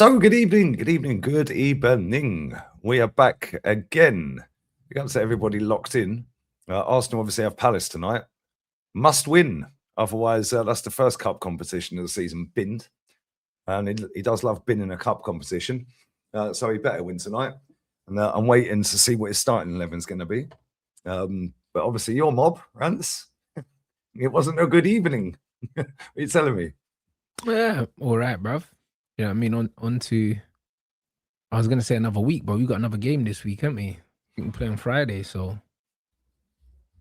So, good evening, good evening, good evening. We are back again. We got to everybody locked in. Arsenal obviously have Palace tonight. Must win. Otherwise, that's the first cup competition of the season binned. And he does love binning a cup competition. So he better win tonight. And I'm waiting to see what his starting 11 is going to be. But obviously, your mob, Rance, it wasn't a good evening. What are you telling me? Yeah, all right, bruv. You know what I mean? On to, I was going to say another week, but we got another game this week, haven't we? I think we play on Friday, so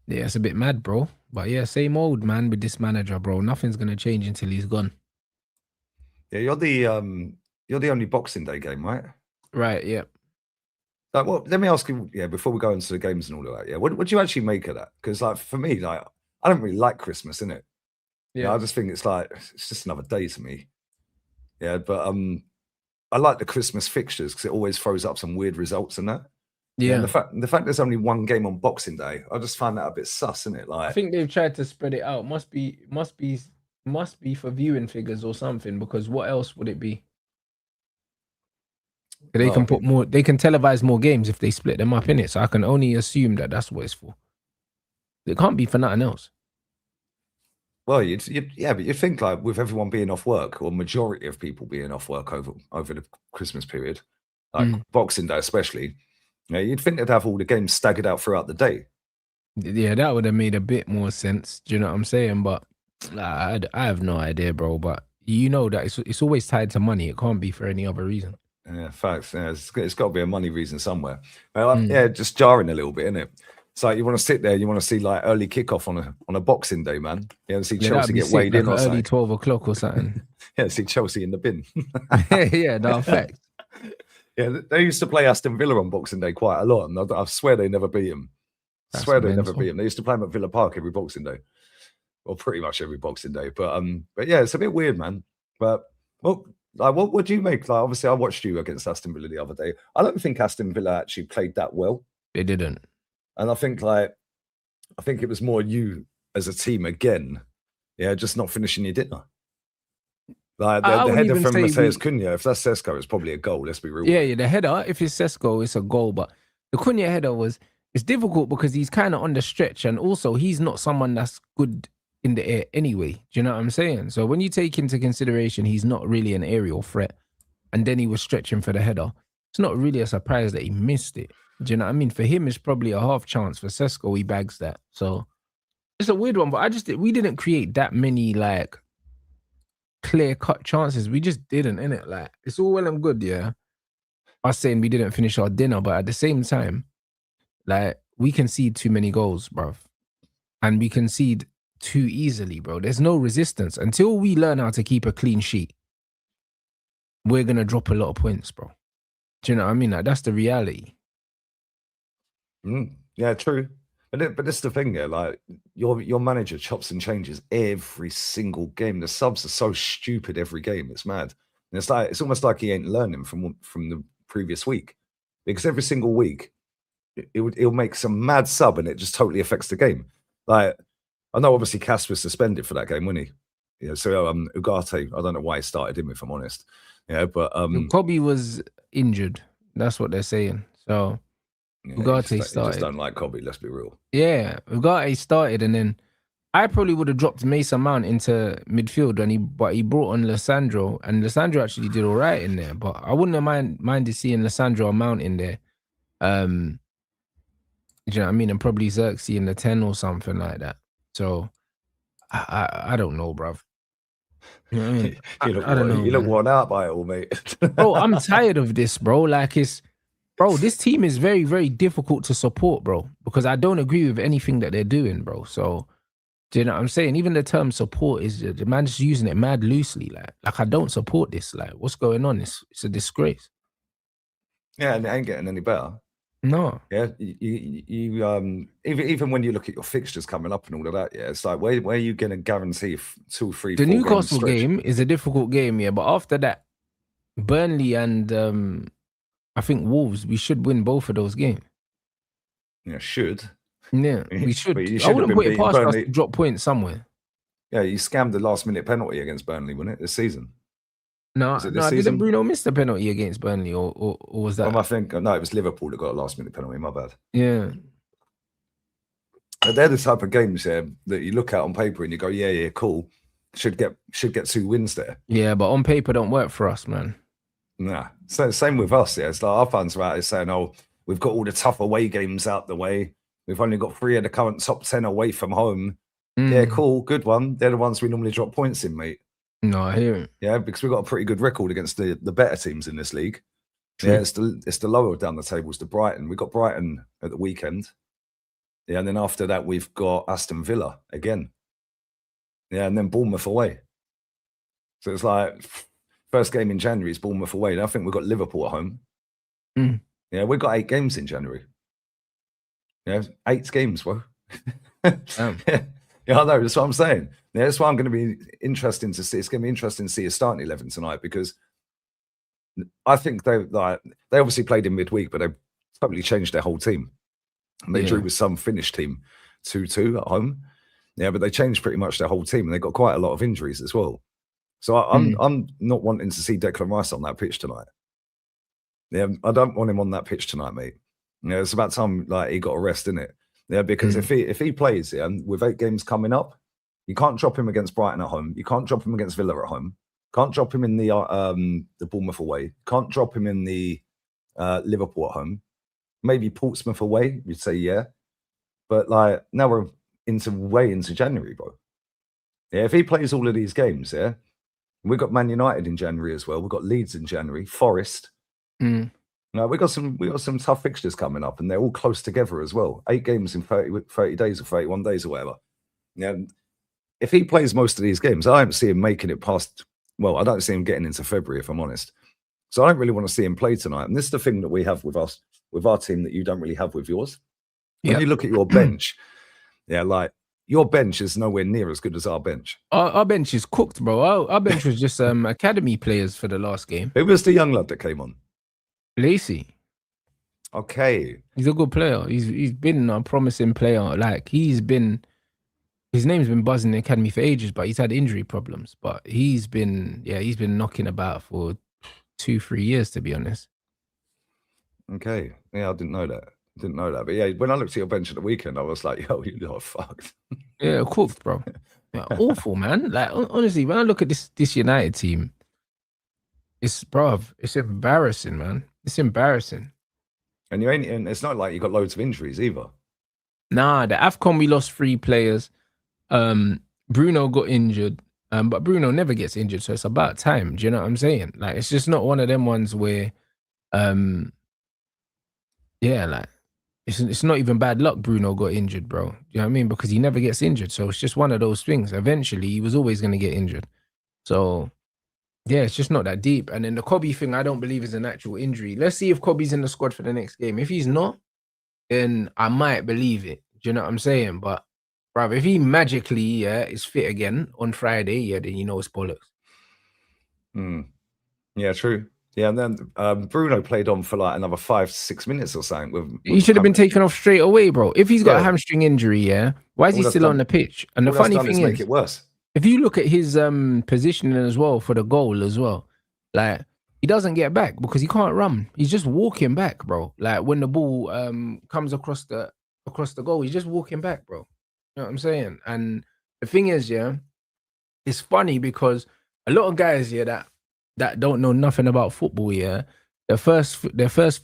yeah, it's a bit mad, bro. But yeah, same old, man, with this manager, bro. Nothing's going to change until he's gone. Yeah, you're the only Boxing Day game, right? Right, yeah. Well, let me ask you, before we go into the games and all of that, what do you actually make of that? Because, like, for me, like, I don't really like Christmas, innit? Yeah, I just think it's like it's just another day to me. Yeah, but I like the Christmas fixtures because it always throws up some weird results and that. Yeah, and the fact there's only one game on Boxing Day, I just find that a bit sus, isn't it? Like, I think they've tried to spread it out. Must be for viewing figures or something. Because what else would it be? They can put more. They can televise more games if they split them up in it. So I can only assume that that's what it's for. It can't be for nothing else. Well, but you think, like, with everyone being off work, or majority of people being off work over the Christmas period, like Boxing Day especially, you'd think they'd have all the games staggered out throughout the day. Yeah, that would have made a bit more sense. Do you know what I'm saying? But I have no idea, bro. But you know that it's always tied to money. It can't be for any other reason. Yeah, facts. Yeah, it's got to be a money reason somewhere. Yeah, just jarring a little bit, isn't it? It's like you want to sit there, you want to see like early kickoff on a Boxing Day, man. You want to see Chelsea get weighed in or something. Early 12 o'clock or something. Yeah, see Chelsea in the bin. Yeah, no fact. Yeah, they used to play Aston Villa on Boxing Day quite a lot, and I swear they never beat them. I swear they never beat them. They used to play them at Villa Park every Boxing Day, or pretty much every Boxing Day. But yeah, it's a bit weird, man. But well, like, what would you make? Like, obviously, I watched you against Aston Villa the other day. I don't think Aston Villa actually played that well. They didn't. And I think it was more you as a team again. Yeah, just not finishing your dinner. Like the header from Mateus Cunha, if that's Sesko, it's probably a goal. Let's be real. Yeah, the header, if it's Sesko, it's a goal. But the Cunha header it's difficult because he's kind of on the stretch, and also he's not someone that's good in the air anyway. Do you know what I'm saying? So when you take into consideration he's not really an aerial threat, and then he was stretching for the header, it's not really a surprise that he missed it. Do you know what I mean? For him, it's probably a half chance. For Sesko, he bags that. So it's a weird one, but we didn't create that many like clear-cut chances. We just didn't, innit? Like, it's all well and good, yeah, us saying we didn't finish our dinner, but at the same time, like, we concede too many goals, bruv. And we concede too easily, bro. There's no resistance. Until we learn how to keep a clean sheet, we're going to drop a lot of points, bro. Do you know what I mean? Like, that's the reality. Yeah, true. But this is the thing, yeah. Like your manager chops and changes every single game. The subs are so stupid every game. It's mad. And it's almost like he ain't learning from the previous week, because every single week he'll make some mad sub and it just totally affects the game. Like, I know obviously Cass was suspended for that game, wasn't he? Yeah. So Ugarte, I don't know why he started him, if I'm honest. Yeah, but Kobe was injured. That's what they're saying. So. Yeah, Ugarte started. You just don't like Kobe, let's be real. Yeah, Ugarte started, and then I probably would have dropped Mason Mount into midfield, but he brought on Lissandro, and Lissandro actually did all right in there. But I wouldn't have minded seeing Lissandro or Mount in there. Do you know what I mean? And probably Xerxes in the 10 or something like that. So I don't know, bruv. You know what I mean? I don't know. You look worn out by it all, mate. Bro, I'm tired of this, bro. Like, bro, this team is very, very difficult to support, bro, because I don't agree with anything that they're doing, bro. So, do you know what I'm saying? Even the term support is, the man just using it mad loosely. Like I don't support this. Like, what's going on? It's a disgrace. Yeah, and it ain't getting any better. No. Yeah, you even when you look at your fixtures coming up and all of that, yeah, it's like where are you going to guarantee 2, 3, 4 The Newcastle game is a difficult game, yeah, but after that, Burnley and I think Wolves, we should win both of those games. Yeah, should. Yeah, we should. I wouldn't put it past us to drop points somewhere. Yeah, you scammed the last-minute penalty against Burnley, wasn't it, this season? No, Was it no, this didn't season? Bruno miss the penalty against Burnley, or was that? I think no, it was Liverpool that got a last minute penalty. My bad. Yeah, But they're the type of games that you look at on paper and you go, yeah, cool. Should get 2 wins there. yeah, but on paper don't work for us, man. Nah. So same with us. Yeah, it's like our fans are out here saying, "Oh, we've got all the tough away games out the way. We've only got 3 of the current top 10 away from home." Yeah, cool, good one. They're the ones we normally drop points in, mate. No, I hear it. Yeah, because we've got a pretty good record against the better teams in this league. True. Yeah, it's the lower down the tables to Brighton. We got Brighton at the weekend. Yeah, and then after that we've got Aston Villa again. Yeah, and then Bournemouth away. So it's like first game in January is Bournemouth away. And I think we've got Liverpool at home. Yeah, we've got 8 games in January. Yeah, 8 games, bro. Yeah, I know. That's what I'm saying. Yeah, that's why I'm going to be interesting to see. It's going to be interesting to see a starting 11 tonight because I think they obviously played in midweek, but they totally changed their whole team. And they drew with some Finnish team 2-2 at home. Yeah, but they changed pretty much their whole team, and they got quite a lot of injuries as well. So I'm not wanting to see Declan Rice on that pitch tonight. Yeah, I don't want him on that pitch tonight, mate. Yeah, it's about time he got a rest, isn't it? Yeah, because if he plays, with 8 games coming up, you can't drop him against Brighton at home. You can't drop him against Villa at home. Can't drop him in the Bournemouth away. Can't drop him in the Liverpool at home. Maybe Portsmouth away, you'd say, yeah. But now we're way into January, bro. Yeah, if he plays all of these games, yeah, we've got Man United in January as well. We've got Leeds in January, Forest. No, we got some tough fixtures coming up, and they're all close together as well. 8 games in 30 days or 31 days or whatever. Yeah, if he plays most of these games, I don't see him making it past. Well, I don't see him getting into February, if I'm honest. So I don't really want to see him play tonight. And this is the thing that we have with us, with our team, that you don't really have with yours. When you look at your bench, your bench is nowhere near as good as our bench. Our bench is cooked, bro. Our bench was just academy players for the last game. Who was the young lad that came on? Lacey. Okay. He's a good player. He's been a promising player. His name's been buzzing in the academy for ages, but he's had injury problems. But he's been knocking about for 2-3 years, to be honest. Okay. Yeah, I didn't know that. But yeah, when I looked at your bench at the weekend, I was like, yo, you lot are fucked. Yeah, cooked, bro. Yeah, awful, man. Honestly, when I look at this United team, it's embarrassing, man. It's embarrassing. And it's not like you got loads of injuries either. Nah, the AFCON we lost 3 players. Bruno got injured, but Bruno never gets injured, so it's about time. Do you know what I'm saying? It's just not one of them ones where, it's not even bad luck Bruno got injured, bro. You know what I mean? Because he never gets injured, so it's just one of those things. Eventually, he was always going to get injured. So, yeah, it's just not that deep. And then the Kobe thing, I don't believe is an actual injury. Let's see if Kobe's in the squad for the next game. If he's not, then I might believe it. Do you know what I'm saying? But, bruv, if he magically is fit again on Friday, then you know it's bollocks. Yeah, true. Yeah, and then Bruno played on for another 5-6 minutes or something. He should have been taken off straight away, bro. If he's got a hamstring injury, why is he still on the pitch? And the funny thing is, make it worse. If you look at his positioning as well for the goal as well, he doesn't get back because he can't run. He's just walking back, bro. When the ball comes across the goal, he's just walking back, bro. You know what I'm saying? And the thing is, it's funny because a lot of guys that don't know nothing about football, their first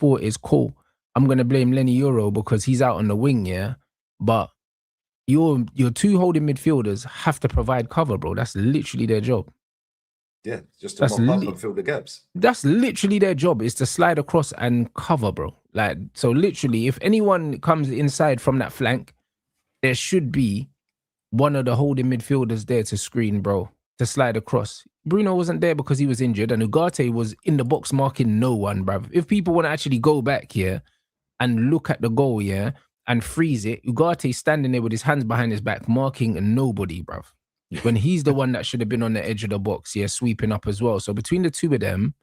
thought is, cool, I'm gonna blame Lenny Euro because he's out on the wing, but your 2 holding midfielders have to provide cover, bro. That's literally their job. Yeah, just to mop up and fill the gaps. That's literally their job, is to slide across and cover, bro. So literally, if anyone comes inside from that flank, there should be one of the holding midfielders there to screen, bro, to slide across. Bruno wasn't there because he was injured, and Ugarte was in the box marking no one, bruv. If people want to actually go back here and look at the goal, and freeze it, Ugarte standing there with his hands behind his back, marking nobody, bruv. When he's the one that should have been on the edge of the box, sweeping up as well. So between the 2 of them,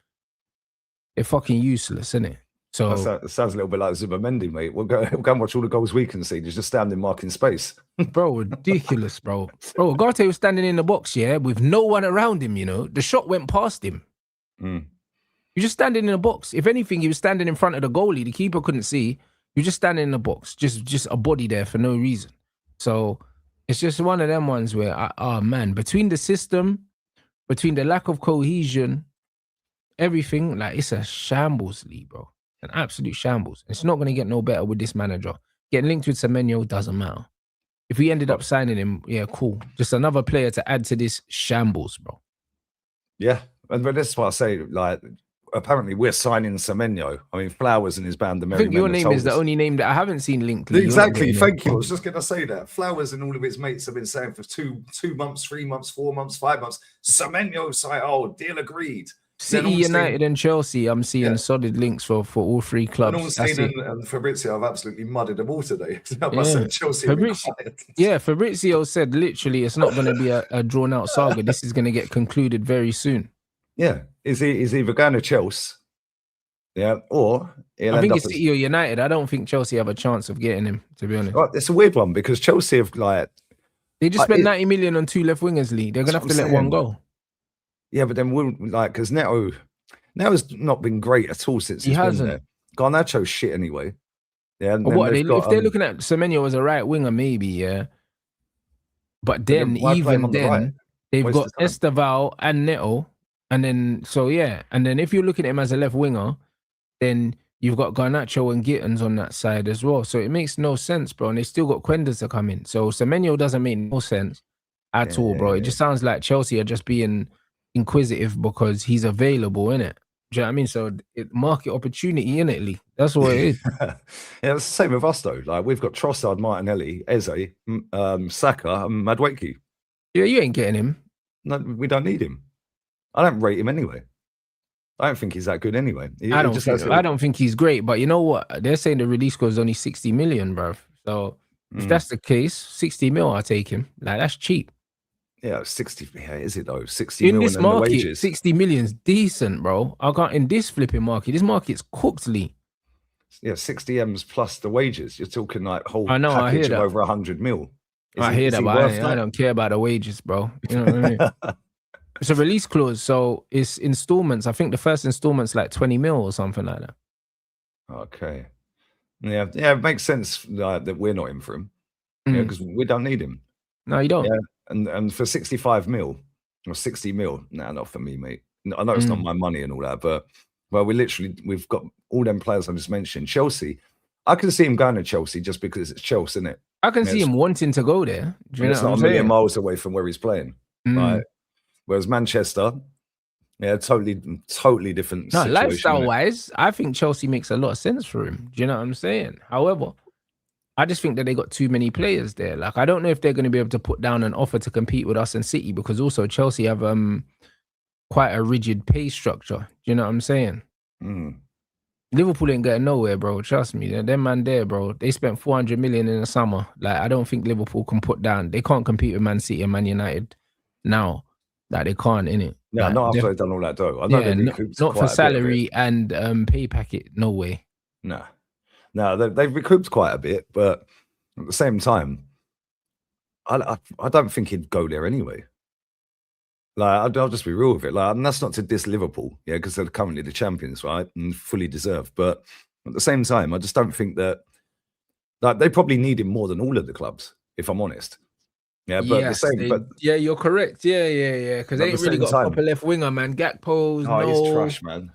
they're fucking useless, isn't it? So it sounds a little bit like Zubimendi, mate. We'll go and watch all the goals we can see. He's just standing marking space. Bro, ridiculous, bro. Bro, Ugarte was standing in the box, with no one around him, The shot went past him. Mm. You're just standing in a box. If anything, he was standing in front of the goalie. The keeper couldn't see. You're just standing in a box, just a body there for no reason. So it's just one of them ones where, man, between the system, between the lack of cohesion, everything, like it's a shambles league, bro. An absolute shambles. It's not going to get no better with this manager. Getting linked with Semenyo doesn't matter. If we ended up signing him, yeah, cool. Just another player to add to this shambles, bro. Yeah, but that's what I say. Like, apparently we're signing Semenyo. I mean, Flowers and his band, the I Merry think your Men, name is the only name that I haven't seen linked. Lee. Exactly. Thank you. I was just going to say that. Flowers and all of his mates have been saying for 2 months, 3 months, 4 months, 5 months. Semenyo side, deal agreed. City, United, and Chelsea. I'm seeing solid links for all three clubs. And Augustine and Fabrizio have absolutely mudded them all today. Chelsea Fabrizio said literally it's not going to be a drawn out saga. This is going to get concluded very soon. Yeah, is either going to Chelsea, or I think it's City or United. I don't think Chelsea have a chance of getting him, to be honest. Right, it's a weird one because Chelsea have they just spent 90 million on 2 left wingers, Lee. They're gonna have to let one go. Yeah, but then because Neto's not been great at all since he's been there. Garnacho's shit anyway. Yeah, if they're looking at Semenyo as a right winger, maybe, yeah. But then they've got Esteval and Neto. And then, and then if you're looking at him as a left winger, then you've got Garnacho and Gittins on that side as well. So it makes no sense, bro. And they still got Quendas to come in. So Semenyo doesn't make no sense at all, bro. It just sounds like Chelsea are just being inquisitive because he's available, innit? Do you know what I mean? So market opportunity, innit, Lee? That's what it is. Yeah, it's the same with us, though. Like, we've got Trossard, Martinelli, Eze, Saka, and Madueke. Yeah, you ain't getting him. No, we don't need him. I don't rate him anyway. I don't think he's that good anyway. I don't think he's great, but you know what? They're saying the release cost is only 60 million, bro. So if that's the case, 60 mil, I'll take him. Like, that's cheap. Yeah, 60. Yeah, is it though? 60 in mil this market, 60 million's decent, bro. I can't in this flipping market. This market's cooked, Lee. Yeah, 60 M's plus the wages. You're talking like whole package of over 100 mil. I hear that, but I don't care about the wages, bro. You know what I mean? It's a release clause, so it's installments. I think the first installment's like 20 mil or something like that. Okay. Yeah, it makes sense that we're not in for him. Yeah, because we don't need him. No, you don't. Yeah, and for 65 mil or 60 mil, not for me, mate. I know it's not my money and all that, but we've got all them players I just mentioned. Chelsea, I can see him going to Chelsea just because it's Chelsea, isn't it? I can see him wanting to go there. Do you know it's not a million miles away from where he's playing. Right? Whereas Manchester, totally different situation. Lifestyle-wise, I think Chelsea makes a lot of sense for him. Do you know what I'm saying? However, I just think that they got too many players there. Like, I don't know if they're going to be able to put down an offer to compete with us and City, because also Chelsea have quite a rigid pay structure. Do you know what I'm saying? Liverpool ain't getting nowhere, bro. Trust me. Them man there, bro. They spent 400 million in the summer. Like, I don't think Liverpool can put down. They can't compete with Man City and Man United now. Like, they can't, innit? Yeah, like, not after they've done all that, though. I know not for salary and pay packet. No way. No, they've recouped quite a bit, but at the same time, I don't think he'd go there anyway. Like, I'll just be real with it. Like, and that's not to diss Liverpool, because they're currently the champions, right, and fully deserved. But at the same time, I just don't think that. Like, they probably need him more than all of the clubs, if I'm honest. Yeah, but you're correct. Yeah. Because they ain't really got a proper left winger, man. Gakpo's he's trash, man.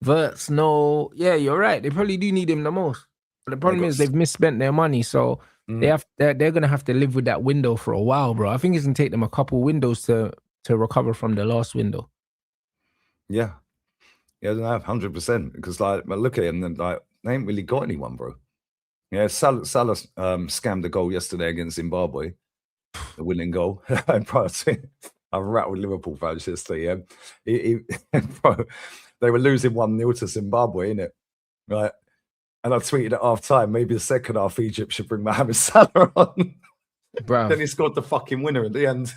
Verts, no. Yeah, you're right. They probably do need him the most. But the problem is they've misspent their money, so they're gonna have to live with that window for a while, bro. I think it's gonna take them a couple windows to recover from the last window. Yeah, 100%. Because look at him, and they ain't really got anyone, bro. Yeah, Salah scammed the goal yesterday against Zimbabwe. The winning goal. I rattled Liverpool fans yesterday. Bro, they were losing 1-0 to Zimbabwe, innit? Right. And I tweeted at half time, maybe the second half Egypt should bring Mohamed Salah on. Bro. Then he scored the fucking winner at the end.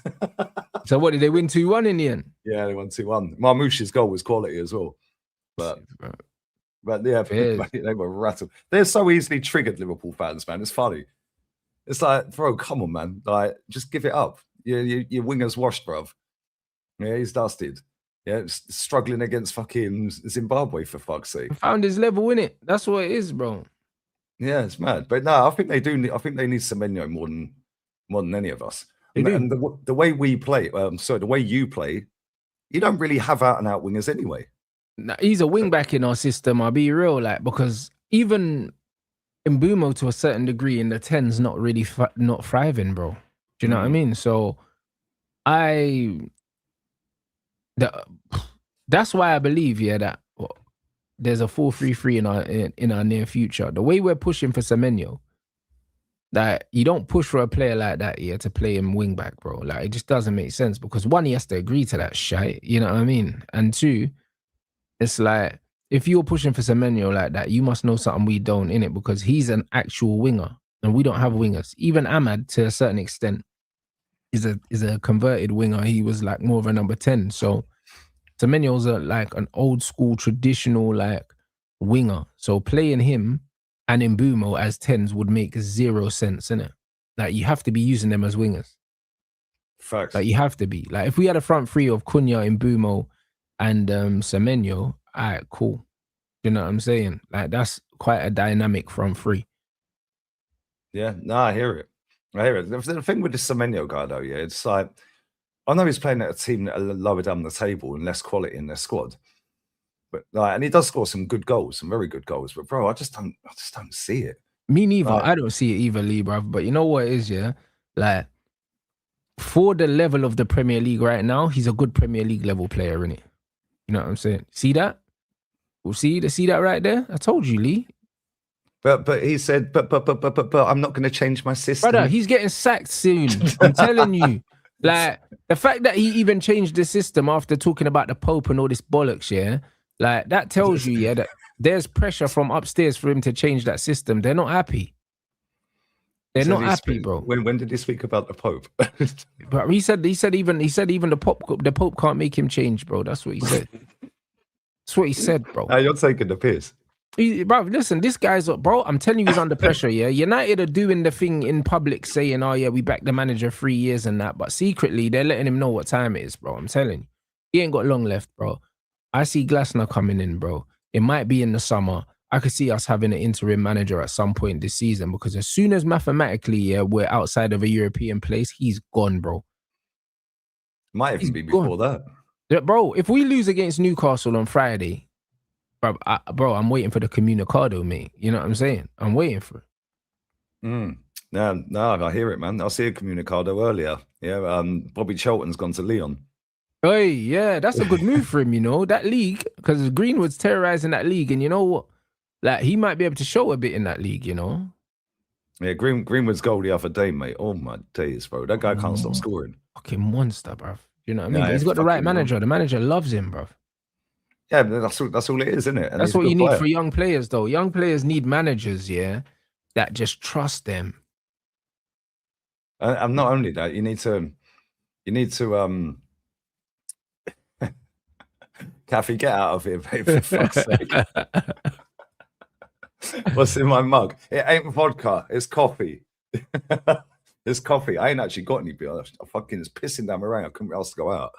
So what, did they win 2-1 in the end? Yeah, they won 2-1. Marmoush's goal was quality as well. But yeah, they were rattled. They're so easily triggered, Liverpool fans, man. It's funny. It's like, bro, come on, man. Like, just give it up. Your winger's washed, bruv. Yeah, he's dusted. Yeah, struggling against fucking Zimbabwe for fuck's sake. Found his level in it. That's what it is, bro. Yeah, it's mad. But no, I think they do. I think they need Semenyo more than any of us. They do. And the way we play, the way you play, you don't really have out and out wingers anyway. Nah, he's a wing back in our system. I'll be real, like, because even Mbumo to a certain degree in the 10's not really not thriving, bro. Do you know what I mean? So that's why I believe, yeah, that there's a 4-3-3 in our near future. The way we're pushing for Semenyo, that you don't push for a player like that, yeah, to play him wing back, bro. Like, it just doesn't make sense, because one, he has to agree to that shit, you know what I mean? And two, it's like, if you're pushing for Semenyo like that, you must know something we don't, in it, because he's an actual winger and we don't have wingers. Even Ahmad, to a certain extent, is a converted winger. He was like more of a number 10. So Semenyo's like an old school traditional like winger. So playing him and Mbumo as 10s would make zero sense, innit? Like, you have to be using them as wingers. Facts. Like, you have to be. Like, if we had a front three of Cunha, Mbumo, and Semenyo, all right, cool. You know what I'm saying? Like, that's quite a dynamic front three. Yeah, no, I hear it. The thing with the Semenyo guy, though, yeah, it's like, I know he's playing at a team that are lower down the table and less quality in their squad, but like, and he does score some good goals, some very good goals. But bro, I just don't see it. Me neither. I don't see it either, Lee, bruv. But you know what it is, yeah? Like, for the level of the Premier League right now, he's a good Premier League level player, innit? You know what I'm saying? See that? Well, see that right there? I told you, Lee. But he said, but I'm not going to change my system. Brother, he's getting sacked soon. I'm telling you. Like, the fact that he even changed the system after talking about the Pope and all this bollocks, yeah? Like, that tells you, yeah, that there's pressure from upstairs for him to change that system. They're not happy. They're not happy, bro. When did he speak about the Pope? But he said even the Pope can't make him change, bro. That's what he said. That's what he said, bro. Now you're taking the piss. Bro, listen, this guy's, bro, I'm telling you, he's under pressure, yeah? United are doing the thing in public saying, oh, yeah, we backed the manager 3 years and that, but secretly, they're letting him know what time it is, bro. I'm telling you. He ain't got long left, bro. I see Glasner coming in, bro. It might be in the summer. I could see us having an interim manager at some point this season, because as soon as mathematically, yeah, we're outside of a European place, he's gone, bro. Might even be before that. Yeah, bro, if we lose against Newcastle on Friday, bro, I'm waiting for the Comunicado, mate. You know what I'm saying? I'm waiting for it. No, I hear it, man. I'll see a Comunicado earlier. Yeah, Bobby Charlton's gone to Lyon. Hey, yeah, that's a good move for him, you know, that league, because Greenwood's terrorizing that league, and you know what? Like, he might be able to show a bit in that league, you know? Yeah, Greenwood's goal the other day, mate. Oh, my days, bro. That guy can't stop scoring. Fucking monster, bro. You know what I mean? But he's got the right manager. The manager loves him, bro. Yeah, that's all it is, isn't it? And that's what you need for young players, though. Young players need managers, yeah, that just trust them. And not only that, you need to Kathy, get out of here, babe, for fuck's sake. What's in my mug? It ain't vodka, it's coffee. It's coffee. I ain't actually got any beer. I fucking is pissing down my rain. I couldn't else to go out.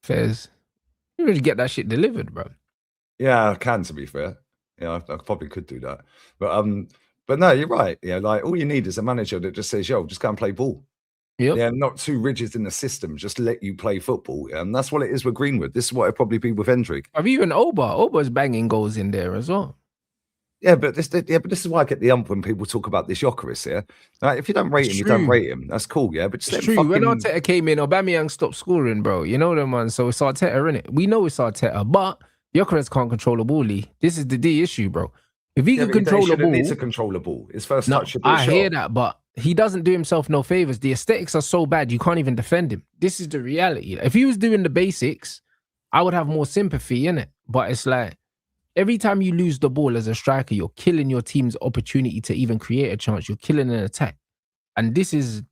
Fairs. You really get that shit delivered, bro. Yeah, I can, to be fair. Yeah, I probably could do that. But no, you're right. Yeah, like, all you need is a manager that just says, yo, just go and play ball. Yep. Yeah, not too rigid in the system, just let you play football. And that's what it is with Greenwood. This is what it'd probably be with Hendrick. I've even Oba's banging goals in there as well. Yeah, but this is why I get the ump when people talk about this Jokeris here. Like, if you don't rate him, you don't rate him. That's cool, yeah. But just it's true. When Arteta came in, Aubameyang stopped scoring, bro. You know them ones. So it's Arteta, innit? We know it's Arteta, but Jokeris can't control the ball, Lee. This is the D issue, bro. If he can control the ball, he needs to control the ball. His first touch should be I hear that, but he doesn't do himself no favors. The aesthetics are so bad, you can't even defend him. This is the reality. If he was doing the basics, I would have more sympathy in it. But it's like, every time you lose the ball as a striker, you're killing your team's opportunity to even create a chance. You're killing an attack. And this is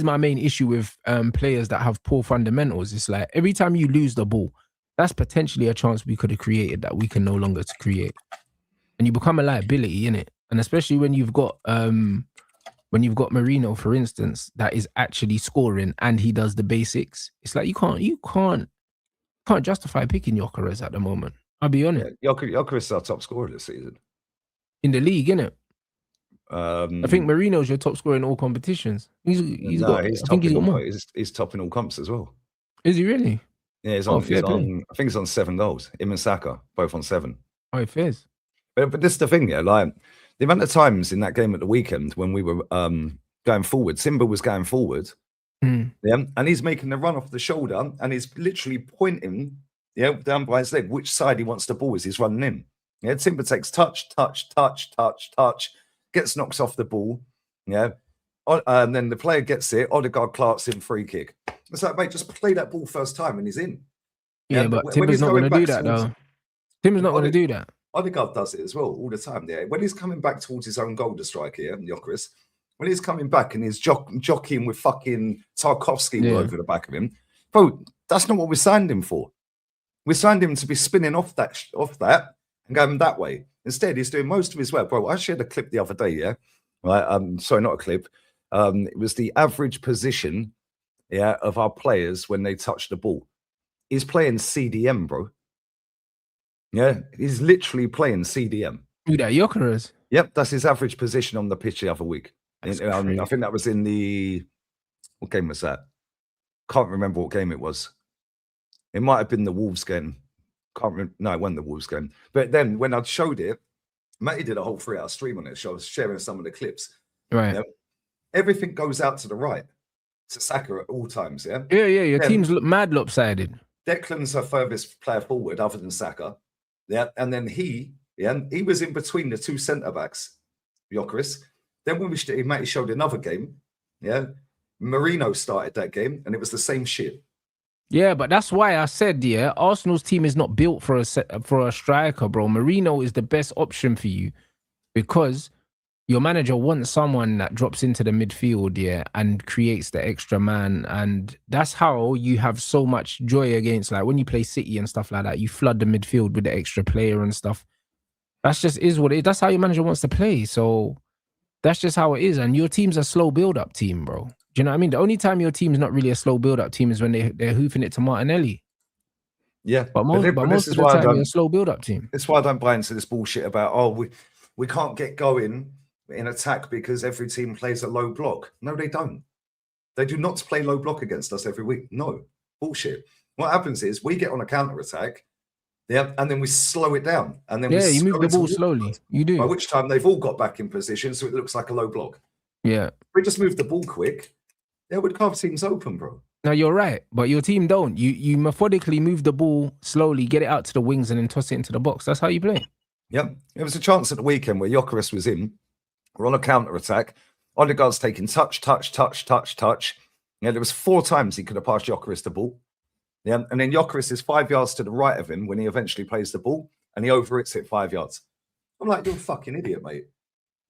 my main issue with players that have poor fundamentals. It's like, every time you lose the ball, that's potentially a chance we could have created that we can no longer create. And you become a liability, innit? And especially when you've got Marino, for instance, that is actually scoring and he does the basics. It's like, you can't can't justify picking Gyökeres at the moment. I'll be honest. Yeah, Gyökeres is our top scorer this season. In the league, innit? I think Um, Marino's your top scorer in all competitions. He's got more. He's top in all comps as well. Is he really? Yeah, he's on. I think he's on 7 goals. Him and Saka both on 7. Oh, it is. But this is the thing, yeah. Like the amount of times in that game at the weekend when we were going forward, Simba was going forward, yeah, and he's making the run off the shoulder, and he's literally pointing, yeah, down by his leg which side he wants the ball as he's running in. Yeah, Simba takes touch, gets knocked off the ball, yeah, and then the player gets it. Odegaard Clark's in free kick. It's like, mate, just play that ball first time and he's in. Yeah, but Timber's not going to do that though. Timber's not going to do that. Odegaard does it as well all the time. Yeah, when he's coming back towards his own goal to strike here, Gyökeres, when he's coming back and he's jockeying with fucking Tarkovsky all over the back of him, bro, that's not what we signed him for. We signed him to be spinning off that and going that way. Instead, he's doing most of his work, bro. I shared a clip the other day. Yeah, right. Sorry, not a clip. It was the average position, yeah, of our players when they touch the ball. He's playing CDM, bro. Yeah, he's literally playing CDM. Who that, Gyökeres? Yep, that's his average position on the pitch the other week. I think that was in the... What game was that? Can't remember what game it was. It might have been the Wolves game. Can't remember. No, it wasn't the Wolves game. But then when I showed it, Matty did a whole 3-hour stream on it. So I was sharing some of the clips. Right. You know, everything goes out to the right. To Saka at all times, yeah? Yeah. Your teams look mad lopsided. Declan's our furthest player forward other than Saka. Yeah, and then he was in between the two centre-backs, Gyökeres. Then when Matty showed another game, yeah, Marino started that game, and it was the same shit. Yeah, but that's why I said, yeah, Arsenal's team is not built for a striker, bro. Marino is the best option for you because your manager wants someone that drops into the midfield, yeah, and creates the extra man. And that's how you have so much joy against, like, when you play City and stuff like that, you flood the midfield with the extra player and stuff. That's just is what it is. That's how your manager wants to play. So that's just how it is. And your team's a slow build-up team, bro. Do you know what I mean? The only time your team's not really a slow build-up team is when they're hoofing it to Martinelli. Yeah. But most of the time, you're a slow build-up team. That's why I don't buy into this bullshit about, we can't get going in attack because every team plays a low block. No, they don't. They do not play low block against us every week. No, bullshit. What happens is we get on a counter attack, yeah, and then we slow it down, and then you move the ball slowly. You do. By which time they've all got back in position, so it looks like a low block. Yeah, we just move the ball quick. Yeah, we'd carve teams open, bro. No, you're right, but your team don't. You methodically move the ball slowly, get it out to the wings, and then toss it into the box. That's how you play. Yep. There was a chance at the weekend where Gyökeres was in. We're on a counter-attack. Odegaard's taking touch. Yeah, there was 4 times he could have passed Gyökeres the ball. Yeah, and then Gyökeres is 5 yards to the right of him when he eventually plays the ball, and he overhits it 5 yards. I'm like, you're a fucking idiot, mate.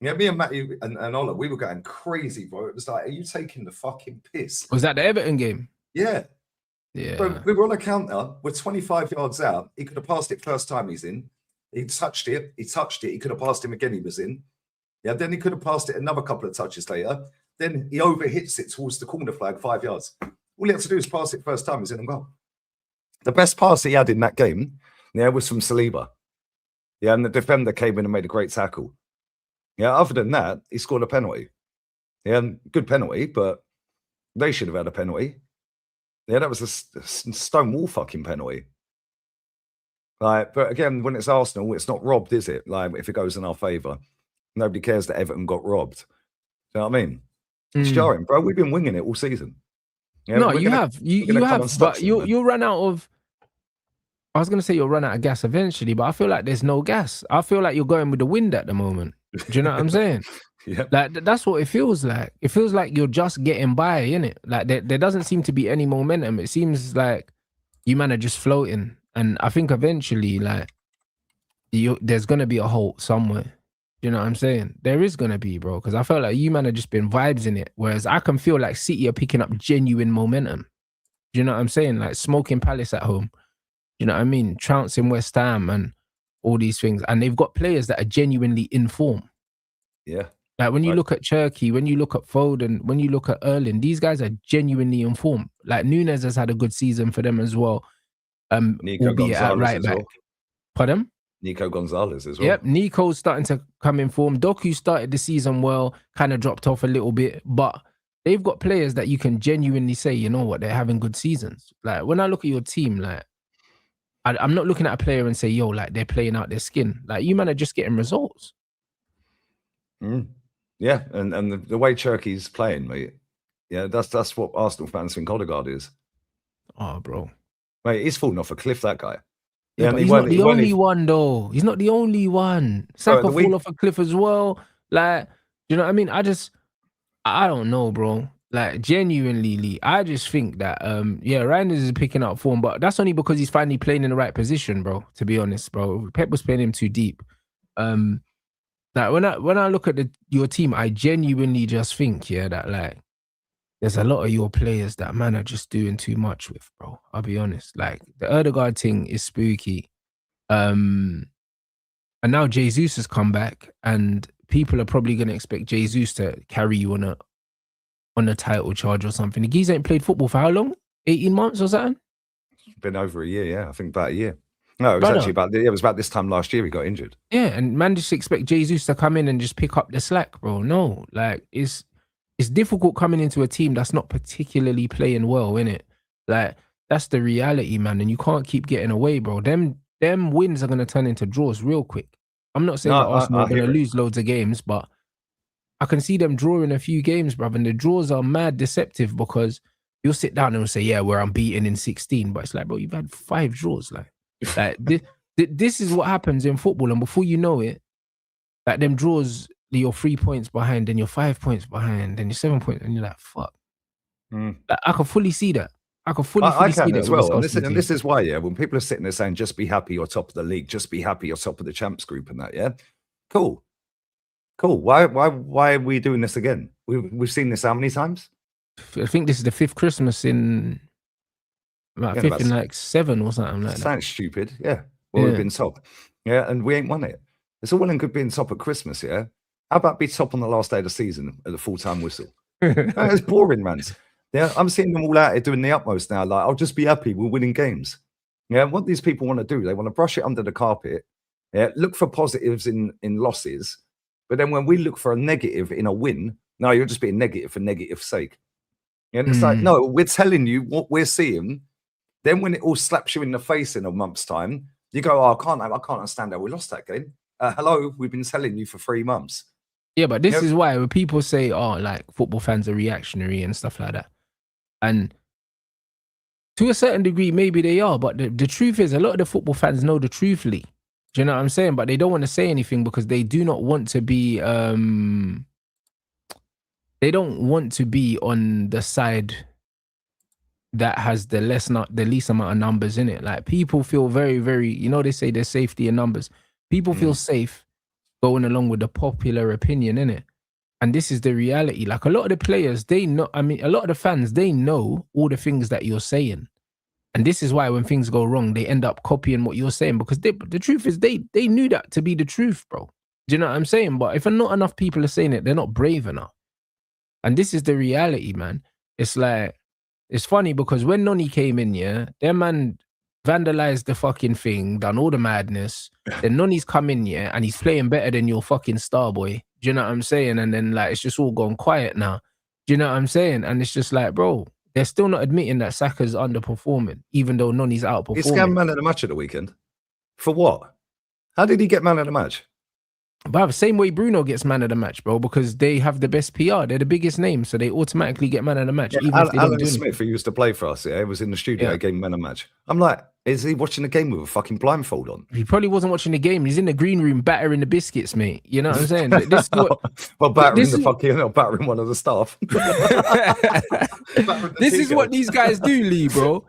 Yeah, me and Matty and Ola, we were going crazy, bro. It was like, are you taking the fucking piss? Was that the Everton game? Yeah. Yeah. Bro, we were on a counter. We're 25 yards out. He could have passed it first time he's in. He touched it. He could have passed him again. He was in. Yeah, then he could have passed it another couple of touches later. Then he overhits it towards the corner flag 5 yards. All he had to do is pass it first time. He's in and goal. The best pass he had in that game, yeah, was from Saliba. Yeah, and the defender came in and made a great tackle. Yeah, other than that, he scored a penalty. Yeah, good penalty, but they should have had a penalty. Yeah, that was a stonewall fucking penalty. Like, but again, when it's Arsenal, it's not robbed, is it? Like, if it goes in our favour. Nobody cares that Everton got robbed. You know what I mean? It's jarring, bro. We've been winging it all season. Yeah, no, you have. You have, but you'll run out of... I was going to say you'll run out of gas eventually, but I feel like there's no gas. I feel like you're going with the wind at the moment. Do you know what I'm saying? Yeah. Like, that's what it feels like. It feels like you're just getting by, innit? Like, there doesn't seem to be any momentum. It seems like you man are just floating. And I think eventually, like, there's going to be a halt somewhere. You know what I'm saying? There is going to be, bro, because I felt like you man have just been vibes in it, whereas I can feel like City are picking up genuine momentum. Do you know what I'm saying? Like smoking Palace at home. You know what I mean? Trouncing West Ham and all these things. And they've got players that are genuinely in form. Yeah. Like when you look at Cherky, when you look at Foden, when you look at Erling, these guys are genuinely in form. Like Nunes has had a good season for them as well. Nico albeit at Gonzalez right as back. well. Pardon? Nico Gonzalez as well. Yep, Nico's starting to come in form. Doku started the season well, kind of dropped off a little bit, but they've got players that you can genuinely say, you know what, they're having good seasons. Like when I look at your team, like I'm not looking at a player and say, yo, like they're playing out their skin. Like you man are just getting results. Yeah, and the way Cherky's playing, mate. Yeah, that's what Arsenal fans think Odegaard is. Oh, bro. Mate, he's fallen off a cliff, that guy. Yeah, but he's not the only one, though. He's not the only one. Saka fall off a cliff as well. Like, you know what I mean? I don't know, bro. Like, genuinely, Lee, I just think that, Reinders is picking up form, but that's only because he's finally playing in the right position, bro, to be honest, bro. Pep was playing him too deep. Like, when I look at your team, I genuinely just think, that, like, there's a lot of your players that man are just doing too much with, bro. I'll be honest. Like the Odegaard thing is spooky. And now Jesus has come back and people are probably going to expect Jesus to carry you on a title charge or something. The geez ain't played football for how long? 18 months or something? It's been over a year, yeah. I think about a year. No, it was actually it was about this time last year he got injured. Yeah, and man just expect Jesus to come in and just pick up the slack, bro. No, like it's difficult coming into a team that's not particularly playing well, innit? Like, that's the reality, man. And you can't keep getting away, bro. Them wins are going to turn into draws real quick. I'm not saying that Arsenal are going to lose loads of games, but I can see them drawing a few games, bruv. And the draws are mad deceptive because you'll sit down and say, yeah, we're unbeaten in 16. But it's like, bro, you've had 5 draws. Like this is what happens in football. And before you know it, like them draws, you're 3 points behind, then you're 5 points behind, then you're 7 points, and you're like, fuck. Like, I can fully see that. I can fully see that as well. And this is why, when people are sitting there saying, just be happy you're top of the league, just be happy you're top of the champs group and that, cool. Why are we doing this again? We've seen this how many times? I think this is the 5th Christmas in in like 7 or something like that. Sounds stupid, we've been top. And we ain't won it. It's all well and good being top at Christmas, How about be top on the last day of the season at the full-time whistle? It's boring, man. I'm seeing them all out here doing the utmost now. Like, I'll just be happy we're winning games. What these people want to do, they want to brush it under the carpet. Look for positives in losses. But then when we look for a negative in a win, no, you're just being negative for negative sake. It's like, no, we're telling you what we're seeing. Then when it all slaps you in the face in a month's time, you go, I can't understand how we lost that game. Hello, we've been telling you for 3 months. Yeah, but this is why when people say, like football fans are reactionary and stuff like that. And to a certain degree, maybe they are. But the truth is, a lot of the football fans know the truth, Lee. Do you know what I'm saying? But they don't want to say anything because they do not want to be, they don't want to be on the side that has the least amount of numbers in it. Like people feel very, very, they say there's safety in numbers. People feel safe going along with the popular opinion, innit? And this is the reality. Like a lot of the players, a lot of the fans, they know all the things that you're saying. And this is why when things go wrong, they end up copying what you're saying because the truth is they knew that to be the truth, bro. Do you know what I'm saying? But if not enough people are saying it, they're not brave enough. And this is the reality, man. It's like, it's funny because when Noni came in, their man vandalized the fucking thing, done all the madness. Then Noni's come in, and he's playing better than your fucking star boy. Do you know what I'm saying? And then like it's just all gone quiet now. Do you know what I'm saying? And it's just like, bro, they're still not admitting that Saka's underperforming, even though Noni's outperforming. He scammed man of the match at the weekend. For what? How did he get man of the match? But same way Bruno gets man of the match, bro, because they have the best PR. They're the biggest name, so they automatically get man of the match. Yeah, even if they Alan don't do Smith, who used to play for us, was in the studio, game man of the match. I'm like, is he watching the game with a fucking blindfold on? He probably wasn't watching the game. He's in the green room battering the biscuits, mate. You know what I'm saying? This battering one of the staff. This is what these guys do, Lee, bro.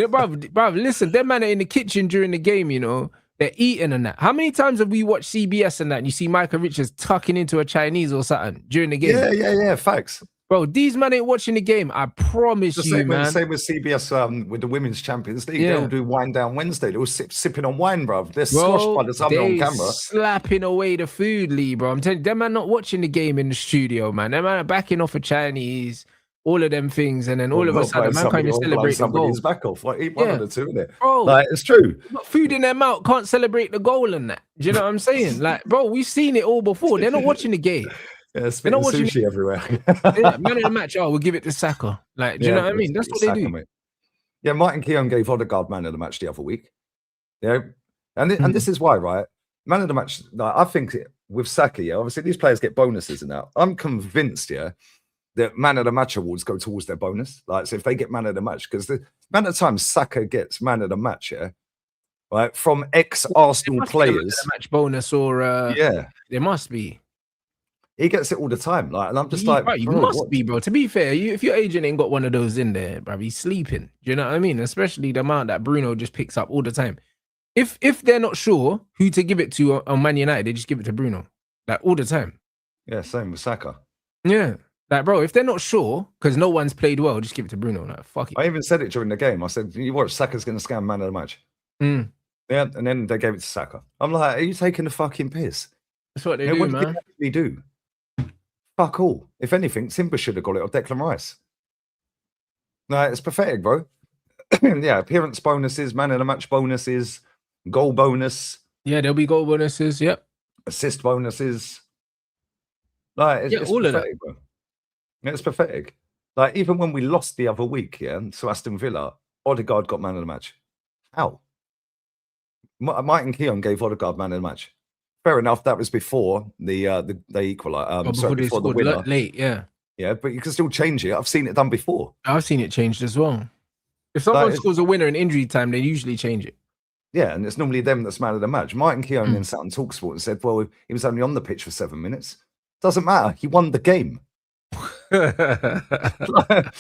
Bro, listen, them man are in the kitchen during the game, they're eating and that. How many times have we watched CBS and that and you see Michael Richards tucking into a Chinese or something during the game? Yeah, facts. Bro, these men ain't watching the game. I promise you, man. Same with CBS with the Women's Champions League. They'll do Wine Down Wednesday. They'll sipping on wine, bro. They're sloshed by the time they're on camera. Slapping away the food, Lee, bro. I'm telling you, them man not watching the game in the studio, man. Them man are backing off a Chinese. all of them things, and then all of a sudden, man can't even celebrate the goal. His back off. Like, eat one of the two, innit? Bro, like, it's true. Got food in their mouth, can't celebrate the goal and that. Do you know what I'm saying? Like, bro, we've seen it all before. They're not watching the game. Yeah, they're not watching sushi everywhere. Man of the match, we'll give it to Saka. Like, do you know what I mean? That's what they do. Mate. Yeah, Martin Keown gave Odegaard man of the match the other week. Yeah, and this is why, right? Man of the match, like, I think with Saka, yeah, obviously these players get bonuses and that. I'm convinced, yeah, that man of the match awards go towards their bonus. Like, so if they get man of the match, because the amount of times Saka gets man of the match, yeah, right, from ex-Arsenal players, match bonus or yeah, there must be. He gets it all the time, like, and I'm just like, bro, you must be, bro. To be fair, if your agent ain't got one of those in there, bro, he's sleeping. Do you know what I mean? Especially the amount that Bruno just picks up all the time. If they're not sure who to give it to on Man United, they just give it to Bruno, like all the time. Yeah, same with Saka. Yeah, like, bro, if they're not sure because no one's played well, just give it to Bruno. Like, fuck it. I even said it during the game. I said, "You watch, Saka's going to scam man of the match." Yeah, and then they gave it to Saka. I'm like, "Are you taking the fucking piss?" That's what they do, man. What they do? Fuck all. If anything, Simba should have got it, or Declan Rice. No, it's pathetic, bro. Yeah, appearance bonuses, man of the match bonuses, goal bonus. Yeah, there'll be goal bonuses. Yep. Assist bonuses. Like, it's all pathetic, of that, bro. It's pathetic. Like, even when we lost the other week, yeah, to Aston Villa, Odegaard got man of the match. How? Martin Keown gave Odegaard man of the match. Fair enough. That was before they equalised. Before the winner. Late, yeah. Yeah, but you can still change it. I've seen it done before. I've seen it changed as well. If someone scores a winner in injury time, they usually change it. Yeah, and it's normally them that's man of the match. Martin Keown then sat on TalkSport and said, well, he was only on the pitch for 7 minutes. Doesn't matter. He won the game. It doesn't matter.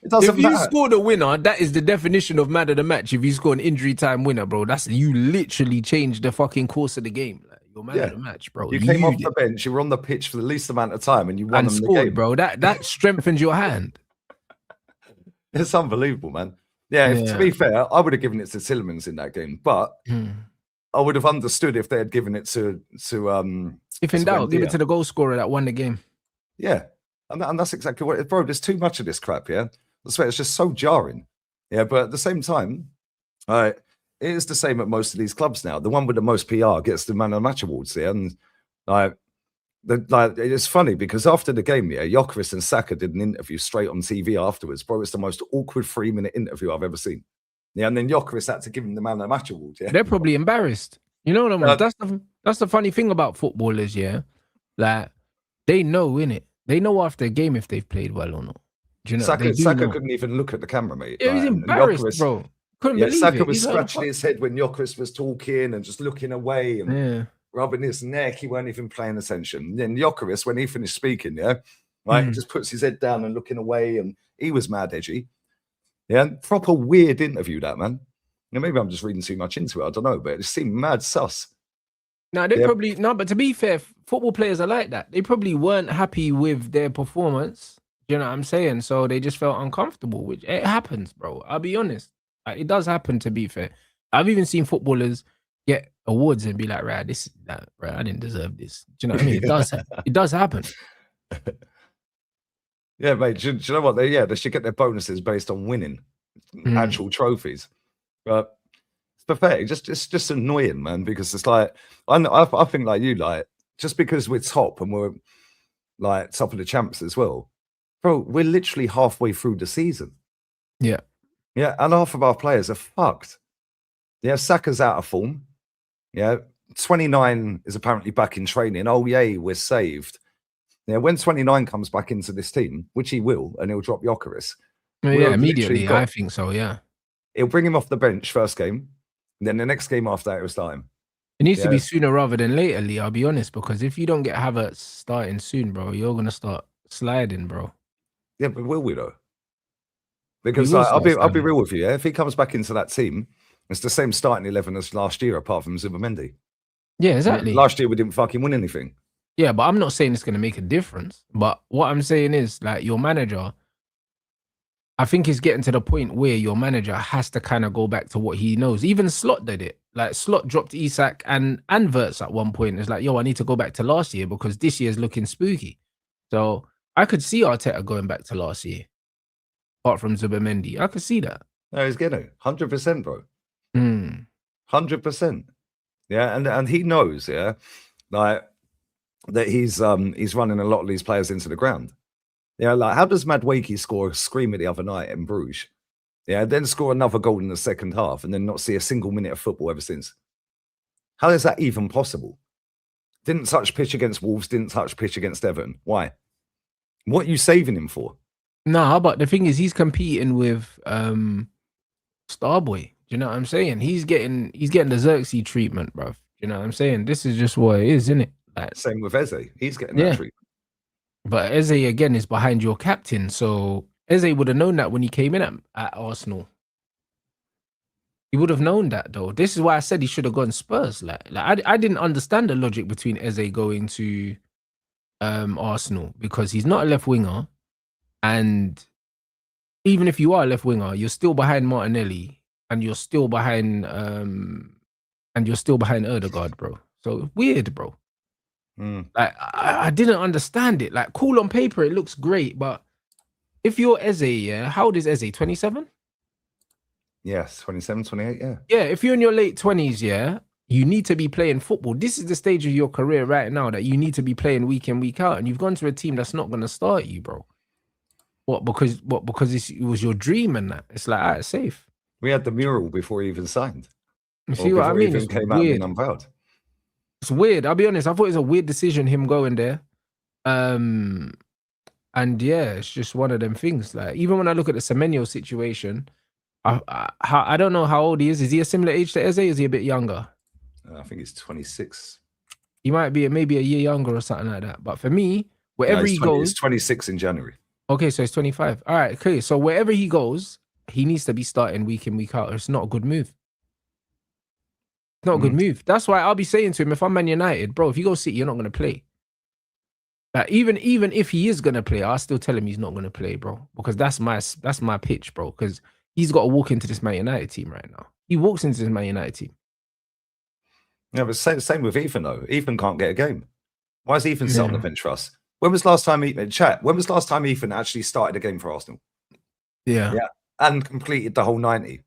If you scored a winner, that is the definition of man of the match. If you score an injury time winner, bro, that's you literally changed the fucking course of the game. Like, you're man of the match, bro. You came off the bench, you were on the pitch for the least amount of time, and you won them scored, the game, bro. That strengthens your hand. It's unbelievable, man. Yeah, to be fair, I would have given it to Tielemans in that game, but I would have understood if they had given it to if in doubt, give it to the goal scorer that won the game. Yeah, and that's exactly what bro. There's too much of this crap. Yeah, that's why it's just so jarring. Yeah, but at the same time, it is the same at most of these clubs now. The one with the most PR gets the man of the match awards. Yeah, and it's funny because after the game, yeah, Gyökeres and Saka did an interview straight on TV afterwards. Bro, it's the most awkward 3-minute interview I've ever seen. Yeah, and then Gyökeres had to give him the man of the match award. Yeah, they're probably embarrassed. You know what I mean? That's the funny thing about footballers. Yeah, like they know, innit? They know after a game if they've played well or not. Do you know? Saka couldn't even look at the camera, mate. Yeah, he's embarrassed, bro. Couldn't believe Saka it. was scratching his head when Gyökeres was talking and just looking away and rubbing his neck. He weren't even paying attention. Then Gyökeres, when he finished speaking, he just puts his head down and looking away, and he was mad edgy. Yeah, proper weird interview, that, man. Maybe I'm just reading too much into it. I don't know, but it seemed mad sus. No, but to be fair, football players are like that. They probably weren't happy with their performance. You know what I'm saying? So they just felt uncomfortable, which it happens, bro. I'll be honest. It does happen, to be fair. I've even seen footballers get awards and be like, right, I didn't deserve this. Do you know what I mean? It does happen. Yeah, mate. Do you know what? They should get their bonuses based on winning actual trophies. But it's pathetic. It's just annoying, man, because it's like, I think like you, like, just because we're top and we're like top of the champs as well, bro, we're literally halfway through the season. Yeah. Yeah, and half of our players are fucked. Yeah, Saka's out of form. Yeah, 29 is apparently back in training. Oh, yay, we're saved. Yeah, when 29 comes back into this team, which he will, and he'll drop Gyökeres. Yeah, immediately, I think so, yeah. He'll bring him off the bench first game, and then the next game after that, he'll start him. It needs to be sooner rather than later, Lee, I'll be honest, because if you don't get Havertz starting soon, bro, you're going to start sliding, bro. Yeah, but will we, though? Because I'll be real with you, yeah? If he comes back into that team, it's the same starting 11 as last year, apart from Zubimendi. Yeah, exactly. Last year, we didn't fucking win anything. Yeah, but I'm not saying it's going to make a difference. But what I'm saying is, like, your manager, I think it's getting to the point where your manager has to kind of go back to what he knows. Even Slot did it. Like, Slot dropped Isak and Wirtz at one point. It's like, yo, I need to go back to last year because this year's looking spooky. So I could see Arteta going back to last year. apart from Zubimendi. I could see that. No, he's going to 100%, bro. Mm. 100%. Yeah, and he knows, yeah, like that he's running a lot of these players into the ground. Yeah, like how does Madueke score a screamer the other night in Bruges? Yeah, then score another goal in the second half and then not see a single minute of football ever since. How is that even possible? Didn't touch pitch against Wolves, didn't touch pitch against Everton. Why? What are you saving him for? Nah, but the thing is, he's competing with Starboy. Do you know what I'm saying? He's getting the Xerxes treatment, bro. You know what I'm saying? This is just what it is, isn't it? Like, same with Eze. He's getting that treatment. But Eze again is behind your captain, so Eze would have known that when he came in at Arsenal. He would have known that though. This is why I said he should have gone Spurs. Like I didn't understand the logic between Eze going to Arsenal because he's not a left winger, and even if you are a left winger, you're still behind Martinelli and you're still behind Ødegaard, bro. So weird, bro. Like I didn't understand it. Like cool on paper, it looks great, but if you're Eze, yeah, how old is Eze? 27? Yes, 27, 28, yeah. Yeah, if you're in your late 20s, yeah, you need to be playing football. This is the stage of your career right now that you need to be playing week in, week out, and you've gone to a team that's not going to start you, bro. What? Because it was your dream and that. It's like, all right, safe. We had the mural before he even signed. You see what I mean? Even came out being unveiled. It's weird. I'll be honest. I thought it was a weird decision, him going there. And yeah, it's just one of them things. Like, even when I look at the Semenyo situation, I don't know how old he is. Is he a similar age to Eze? Is he a bit younger? I think he's 26. He might be maybe a year younger or something like that. But for me, wherever he goes, he's 26 in January. Okay, so he's 25. All right, okay. So wherever he goes, he needs to be starting week in, week out. It's not a good move. Not a good move. That's why I'll be saying to him, if I'm Man United, bro, if you go City, you're not going to play. Like, even if he is going to play, I'll still tell him he's not going to play, bro. Because that's my pitch, bro. Because he's got to walk into this Man United team right now. He walks into this Man United team. Yeah, but same with Ethan, though. Ethan can't get a game. Why is Ethan sat on the bench for us? When was last time Ethan actually started a game for Arsenal? Yeah. And completed the whole 90.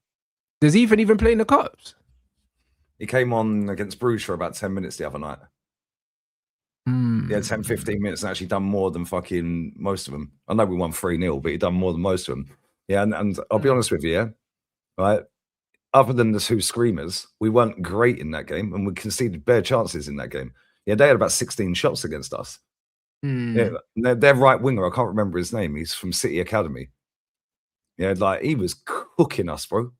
Does Ethan even play in the Cups? He came on against Bruges for about 10 minutes the other night. He had 10, 15 minutes and actually done more than fucking most of them. I know we won 3-0, but he done more than most of them. Yeah, and I'll be honest with you, yeah, right? Other than the two screamers, we weren't great in that game, and we conceded bare chances in that game. Yeah, they had about 16 shots against us. Yeah, their right winger, I can't remember his name. He's from City Academy. Yeah, like he was cooking us, bro.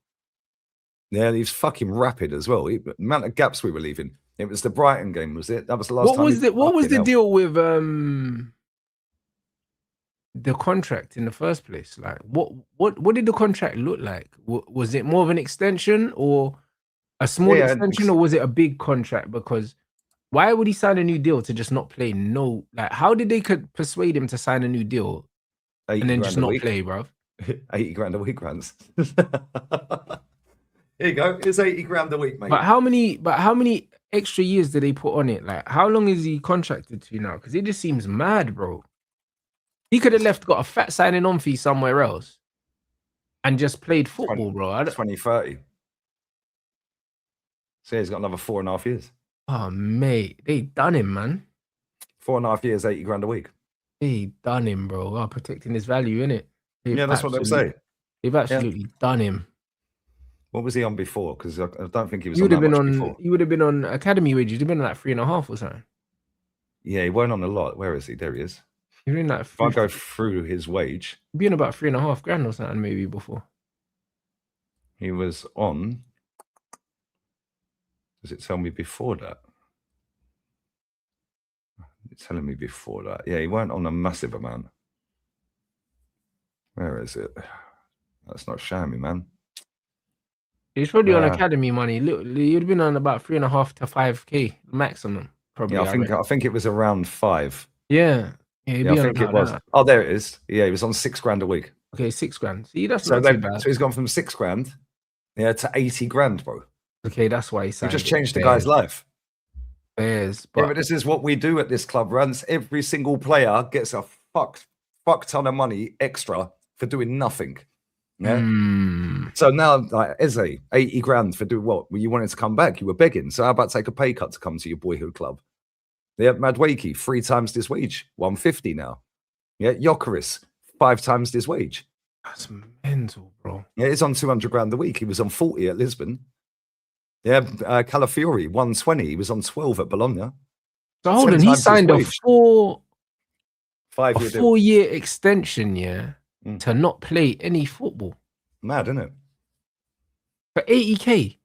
Yeah, he's fucking rapid as well. The amount of gaps we were leaving. It was the Brighton game, was it? That was the last time. What was the deal with the contract in the first place? Like, what did the contract look like? Was it more of an extension or a small extension, or was it a big contract? Because why would he sign a new deal to just not play? No, like, how did they could persuade him to sign a new deal and then just not play, bro? 80 grand a week, Rans. Here you go. It's 80 grand a week, mate. But how many extra years did they put on it? Like, how long is he contracted to now? Because it just seems mad, bro. He could have got a fat signing on fee somewhere else and just played football, bro. 2030. So he's got another 4.5 years. Oh, mate. They done him, man. 4.5 years, 80 grand a week. They done him, bro. Oh, protecting his value, innit? Yeah, that's what they'll say. They've absolutely done him. What was he on before? Because I don't think he was before. He would have been on academy wages. He'd have been on like 3.5 or something. Yeah, he weren't on a lot. Where is he? There he is. You're in like if I go through his wage, he'd be on about 3.5 grand or something maybe before. He was on. Does it tell me before that? It's telling me before that. Yeah, he weren't on a massive amount. Where is it? That's not showing me, man. He's probably on academy money. Look, you'd have been on about 3.5 to 5K maximum. Probably. Yeah, I think it was around 5. Yeah. I think it was. Oh, there it is. Yeah, he was on 6 grand a week. Okay, 6 grand. See, that's not too bad. So he's gone from 6 grand, to 80 grand, bro. Okay, that's why he signed. We just changed the guy's life. But this is what we do at this club, Rance. Every single player gets a fuck ton of money extra for doing nothing. Yeah. So now, like Eze, 80 grand for doing what? Well, you wanted to come back. You were begging. So how about take a pay cut to come to your boyhood club? Yeah, Madwakey, 3 times this wage, 150 now. Yeah, Jokeris, 5 times this wage. That's mental, bro. Yeah, he's on 200 grand a week. He was on 40 at Lisbon. Yeah, Calafiori, 120. He was on 12 at Bologna. So hold on, he signed a 4-year extension, to not play any football. Mad, isn't it? For 80k.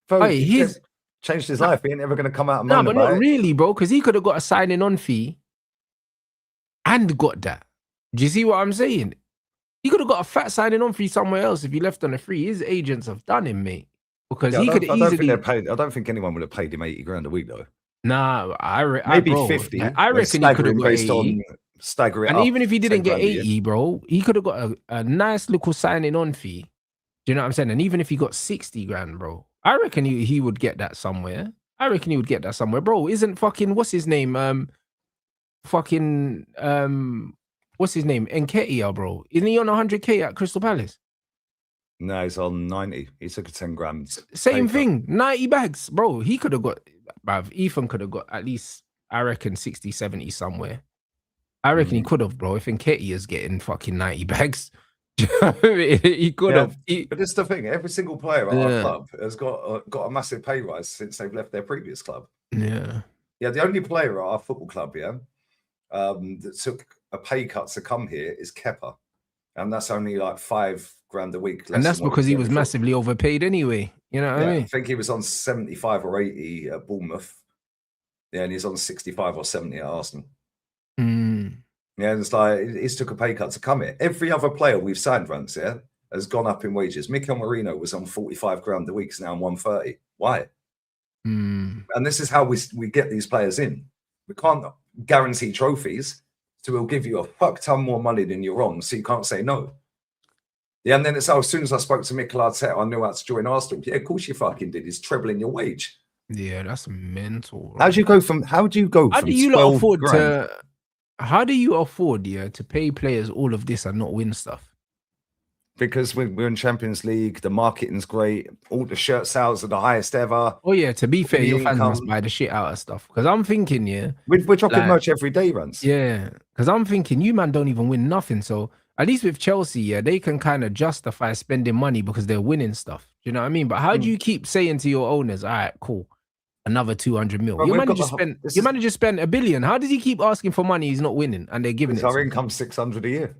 Bro, he's changed his life. He ain't ever going to come out and moan but about not it. really, bro, because he could have got a signing on fee and got that. Do you see what I'm saying? He could have got a fat signing on fee somewhere else if he left on a free. His agents have done him, mate. Because he could easily. I don't think anyone would have paid him 80 grand a week, though. Nah, maybe 50. I reckon he could have got 80. Stagger it and up, even if he didn't get 80, bro, he could have got a nice little signing on fee. Do you know what I'm saying? And even if he got 60 grand, bro, I reckon he would get that somewhere. Bro. Isn't fucking what's his name? What's his name? Nketiah, bro. Isn't he on 100k at Crystal Palace? No, he's on 90. He took a 10 grand. Same thing, 90 bags, bro. He could have got, Ethan could have got at least, I reckon, 60, 70 somewhere. I reckon he could have, bro. If Nketiah's getting fucking 90 bags, he could have. But this is the thing. Every single player at our club has got a massive pay rise since they've left their previous club. Yeah. Yeah, the only player at our football club, that took a pay cut to come here is Kepa. And that's only like 5 grand a week. And that's because he was massively overpaid anyway. You know what I mean? I think he was on 75 or 80 at Bournemouth. Yeah, and he's on 65 or 70 at Arsenal. Yeah, and it's like he's took a pay cut to come here. Every other player we've signed, Rance, has gone up in wages. Mikel Merino was on 45 grand a week, he's now on 130. Why? And this is how we get these players in. We can't guarantee trophies, so we'll give you a fuck ton more money than you're on, so you can't say no. Yeah, and then it's as soon as I spoke to Mikel Arteta, I knew how to join Arsenal. Yeah, of course you fucking did. He's trebling your wage. Yeah, that's mental. How do you go from 12 grand? How do you afford to pay players all of this and not win stuff? Because we're in Champions League, the marketing's great, all the shirt sales are the highest ever. Oh yeah, to be fair, your fans must buy the shit out of stuff. Because I'm thinking, we're dropping merch every day, Rance. Yeah, because I'm thinking you man don't even win nothing. So at least with Chelsea, they can kind of justify spending money because they're winning stuff. Do you know what I mean? But how do you keep saying to your owners, all right, cool, another 200 mil? Your manager spent $1 billion. How does he keep asking for money he's not winning and they're giving it? Our income's 600 a year.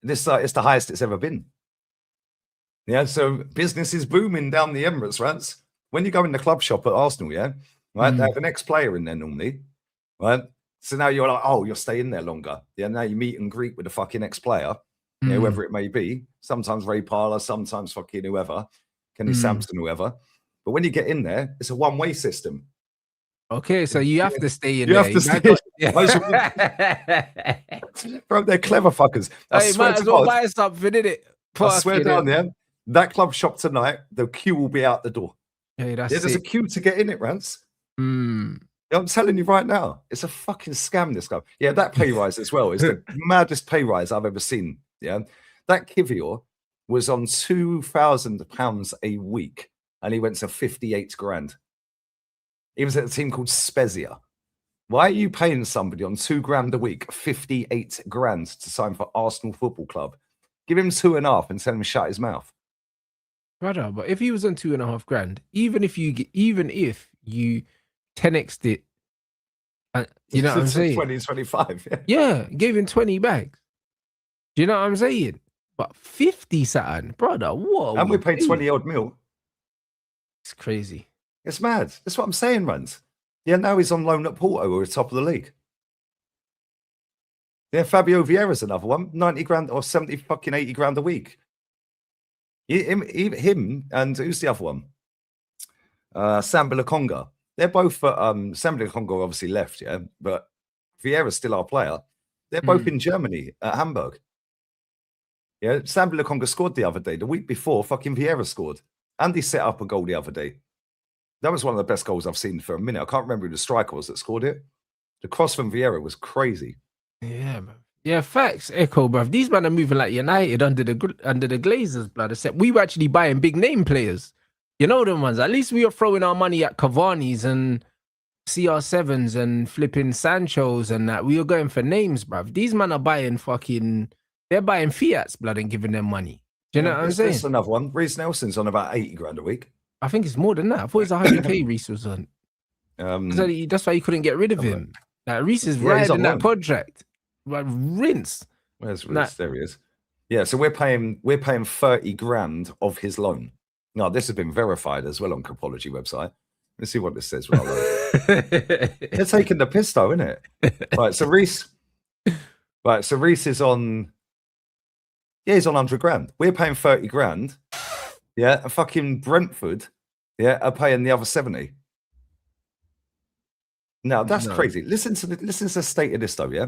This it's the highest it's ever been. Yeah, so business is booming down the Emirates, Rance. When you go in the club shop at Arsenal, right, they have an ex-player in there normally, right? So now you're like, oh, you'll stay in there longer. Yeah, now you meet and greet with the fucking ex-player, whoever it may be. Sometimes Ray Parlour, sometimes fucking whoever, Kenny Sampson, whoever. But when you get in there, it's a one-way system. Okay, so you have to stay in you there. Have to stay. Bro, they're clever fuckers. I might as well buy something, innit? I swear down, that club shop tonight, the queue will be out the door. Hey, there's a queue to get in it, Rance. I'm telling you right now, it's a fucking scam, this club. Yeah, that pay rise as well is the maddest pay rise I've ever seen. Yeah, that Kivior was on £2,000 a week and he went to 58 grand. He was at a team called Spezia. Why are you paying somebody on £2 grand a week, 58 grand to sign for Arsenal Football Club? Give him 2.5 and tell him to shut his mouth. Brother, but if he was on 2.5 grand, even if you 10x'd it, you know what I'm saying? 20, 25. Yeah, gave him 20 bags. Do you know what I'm saying? But 50 something, brother, what? And we paid 20 odd mil. It's crazy. It's mad. That's what I'm saying, Runs. Yeah, now he's on loan at Porto, we're top of the league. Yeah, Fabio Vieira's another one, 90 grand or 70 fucking 80 grand a week. Him and who's the other one? Samba Lokonga. They're both Samba Lokonga obviously left, but Vieira's still our player. They're both in Germany at Hamburg. Yeah, Samba Lokonga scored the other day. The week before, fucking Vieira scored. And he set up a goal the other day. That was one of the best goals I've seen for a minute. I can't remember who the striker was that scored it. The cross from Vieira was crazy. Yeah, man. Yeah, facts, Echo, bruv. These men are moving like United under the Glazers, blood. Except we were actually buying big name players. You know them ones. At least we were throwing our money at Cavani's and CR7s and flipping Sancho's and that. We were going for names, bruv. These men are buying they're buying Fiats, blood, and giving them money. Do you know what I'm saying? There's another one. Reece Nelson's on about 80 grand a week. I think it's more than that. I thought it's 100k Reece was on. That's why you couldn't get rid of him. Like, Reece is riding that contract. Like, rinse. Where's Reece? There he is. Yeah, so we're paying 30 grand of his loan. No, this has been verified as well on Copology website. Let's see what this says. They're taking the piss though, isn't it? Right, so Reece is on. Yeah, he's on 100 grand. We're paying 30 grand. Yeah, and fucking Brentford, yeah, are paying the other 70. Now that's crazy. Listen to the state of this though, yeah.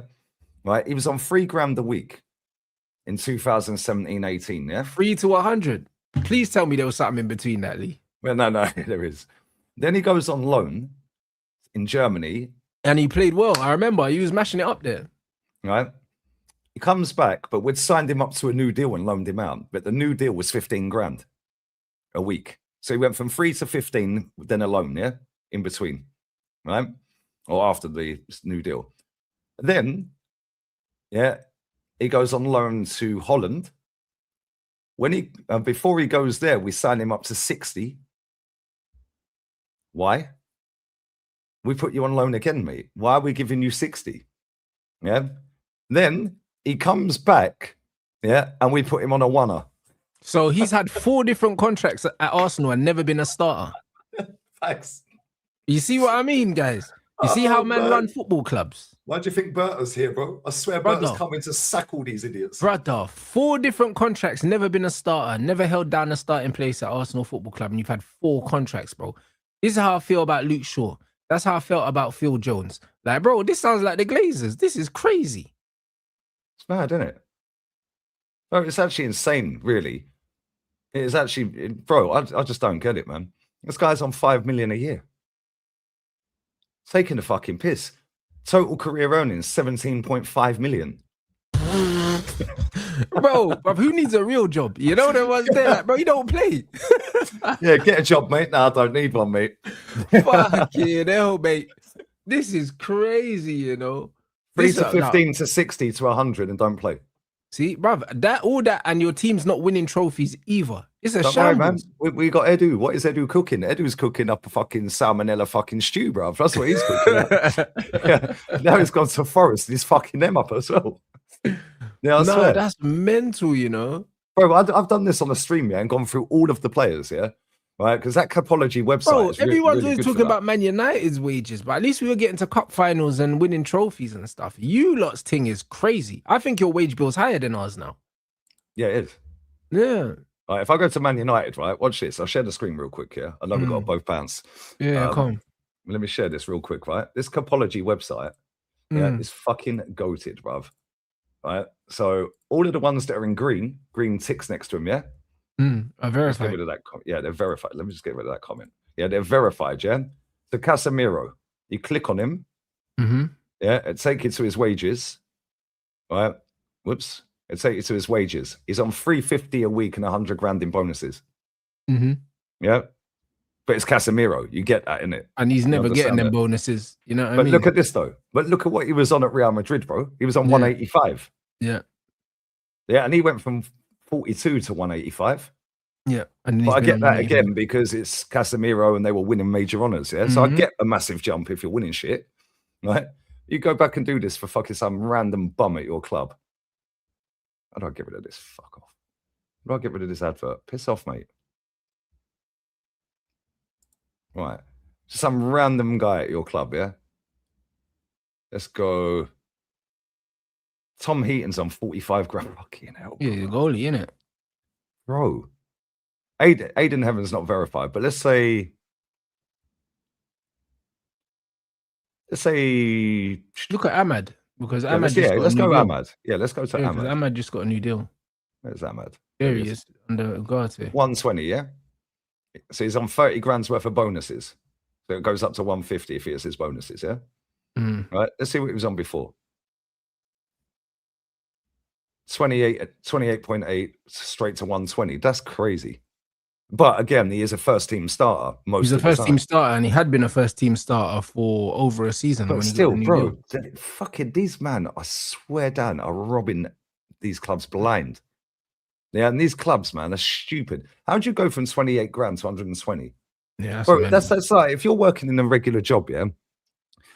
Right, he was on 3 grand a week in 2017-18, yeah. 3 to 100. Please tell me there was something in between that, Lee. Well, no, there is. Then he goes on loan in Germany, and he played well. I remember he was mashing it up there. Right, he comes back, but we'd signed him up to a new deal and loaned him out. But the new deal was 15 grand a week, so he went from 3 to 15, then a loan, yeah, in between, right, or after the new deal. Then, yeah, he goes on loan to Holland. When he before he goes there, we sign him up to 60. Why? We put you on loan again, mate. Why are we giving you 60? Yeah. Then he comes back, yeah, and we put him on a oneer. So he's had 4 different contracts at Arsenal and never been a starter. Thanks. You see what I mean, guys? You see how men run football clubs? Why do you think Berta's here, bro? I swear Berta's coming to sack all these idiots. Brother, 4 different contracts, never been a starter, never held down a starting place at Arsenal Football Club, and you've had 4 contracts, bro. This is how I feel about Luke Shaw. That's how I felt about Phil Jones. Like, bro, this sounds like the Glazers. This is crazy. It's mad, isn't it? Bro, it's actually insane, really. It is actually, bro, I just don't get it, man. This guy's on 5 million a year. Taking the fucking piss. Total career earnings, 17.5 million. Bro, who needs a real job? You know the ones there, like, bro, you don't play. Yeah, get a job, mate. No, I don't need one, mate. Fucking hell, mate. This is crazy, you know. 3 to 15 to 60 to 100 and don't play. See, bruv, all that, and your team's not winning trophies either. It's a shambles. Man. We got Edu. What is Edu cooking? Edu's cooking up a fucking salmonella fucking stew, bruv. That's what he's cooking. Yeah. Now he's gone to Forest. He's fucking them up as well. Yeah, I swear. That's mental, you know. Bro, I've done this on the stream, yeah, and gone through all of the players, yeah. Right, because that Capology website. Bro, is everyone's really always talking about Man United's wages, but at least we were getting to cup finals and winning trophies and stuff. You lot's thing is crazy. I think your wage bill's higher than ours now. Yeah, it is. Yeah. Right, if I go to Man United, right, watch this. I'll share the screen real quick here. I know we've got both pants. Yeah, come on. Let me share this real quick, right? This Capology website, yeah, is fucking goated, bruv. Right? So all of the ones that are in green ticks next to them, yeah? Are verified. Get rid of that yeah, they're verified. Let me just get rid of that comment. Yeah, they're verified, yeah? So Casemiro, you click on him, yeah, it take you to his wages, right? Whoops. It take you to his wages. He's on 350 a week and 100 grand in bonuses. Yeah? But it's Casemiro. You get that, innit? And he's never getting them bonuses. You know what I mean? But look at this, though. But look at what he was on at Real Madrid, bro. He was on 185. Yeah. Yeah, and he went from 42 to 185. Yeah. But I get that again because it's Casemiro and they were winning major honours, yeah? So I get a massive jump if you're winning shit, right? You go back and do this for fucking some random bum at your club. How do I get rid of this? Fuck off. How do I get rid of this advert? Piss off, mate. Right. Some random guy at your club, yeah? Let's go. Tom Heaton's on 45 grand. Fucking hell. Yeah, the goalie, innit? Bro. Aiden Heaven's not verified, but let's say. Look at Ahmad. Because Ahmad let's go Ahmad. Yeah, let's go to Ahmad. Ahmad just got a new deal. Where's Ahmad? There he is. Under Ugarte. 120, yeah? So he's on 30 grand's worth of bonuses. So it goes up to 150 if he has his bonuses, yeah? Right? Let's see what he was on before. 28.8 straight to 120. That's crazy. But again, he is a first team starter most He's a of the first team time. starter, and he had been a first team starter for over a season. But when still, he got the new bro, deal. fucking these man, I swear down, are robbing these clubs blind. Yeah, and these clubs, man, are stupid. How do you go from 28 grand to 120? Yeah, Bro, that's like if you're working in a regular job, yeah,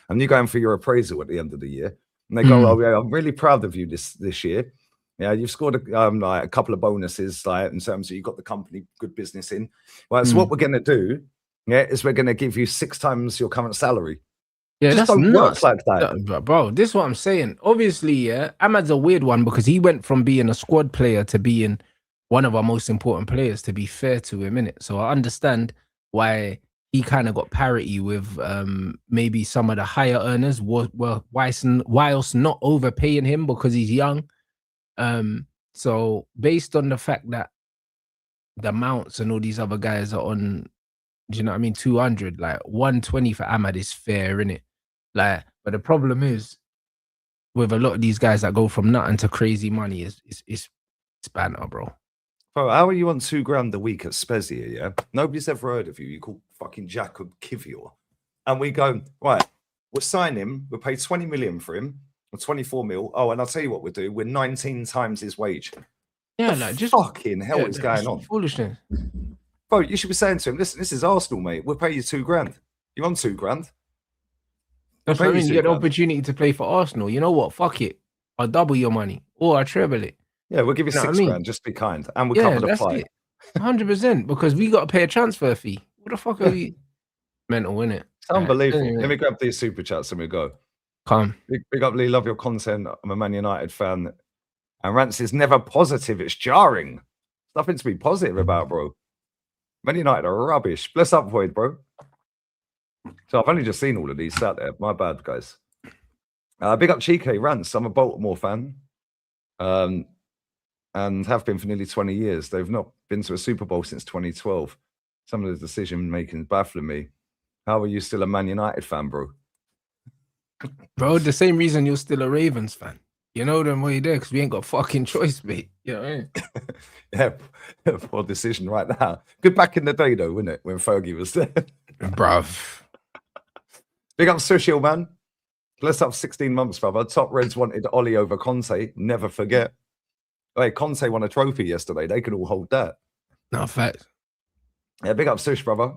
and you're going for your appraisal at the end of the year, and they go, "Oh yeah, I'm really proud of you this year. Yeah, you've scored like a couple of bonuses, like in terms of you got the company good business in. Well, so what we're gonna do, yeah, is we're gonna give you 6 times your current salary. Yeah, Just that's don't nuts. work like that, Bro, this is what I'm saying. Obviously, yeah, Ahmad's a weird one because he went from being a squad player to being one of our most important players, to be fair to him, innit? So I understand why he kind of got parity with maybe some of the higher earners, whilst not overpaying him because he's young. So based on the fact that the Mounts and all these other guys are on, do you know what I mean, 200, like 120 for Ahmad is fair, innit? Like, but the problem is with a lot of these guys that go from nothing to crazy money is it's banter, bro. bro. How are you on 2 grand a week at Spezia? Yeah, nobody's ever heard of you. You call fucking Jacob Kivior, and we go right. We'll sign him. We'll pay 20 million for him, or 24 mil. Oh, and I'll tell you what we'll do. We're 19 times his wage. Yeah, the like just fucking hell is going on, foolishness. bro? You should be saying to him, listen, this is Arsenal, mate. We'll pay you 2 grand. You're on 2 grand. That's what I mean. You get the opportunity to play for Arsenal. You know what? Fuck it. I'll double your money or I'll treble it. Yeah, we'll give you 6 grand. Just be kind, and we'll cover the flight. 100%, because we got to pay a transfer fee. What the fuck are we? Mental, innit? It's unbelievable. Let me grab these super chats and we go. Come. Big up, Lee. Love your content. I'm a Man United fan. And Rance is never positive. It's jarring. Nothing to be positive about, bro. Man United are rubbish. Bless up, Void, bro. So I've only just seen all of these sat there. My bad, guys. Big up Chike Rance. I'm a Baltimore fan. And have been for nearly 20 years. They've not been to a Super Bowl since 2012. Some of the decision making is baffling me. How are you still a Man United fan, bro? Bro, the same reason you're still a Ravens fan. You know them way there because we ain't got fucking choice, mate. You know what I mean? Yeah, poor decision right now. Good back in the day, though, wasn't it? When Fergie was there. Bruv. Big up Sushil, man. Bless up 16 months, brother. Top Reds wanted Ollie over Conte. Never forget. Hey, Conte won a trophy yesterday. They could all hold that. No, fact. Yeah, big up Sush, brother.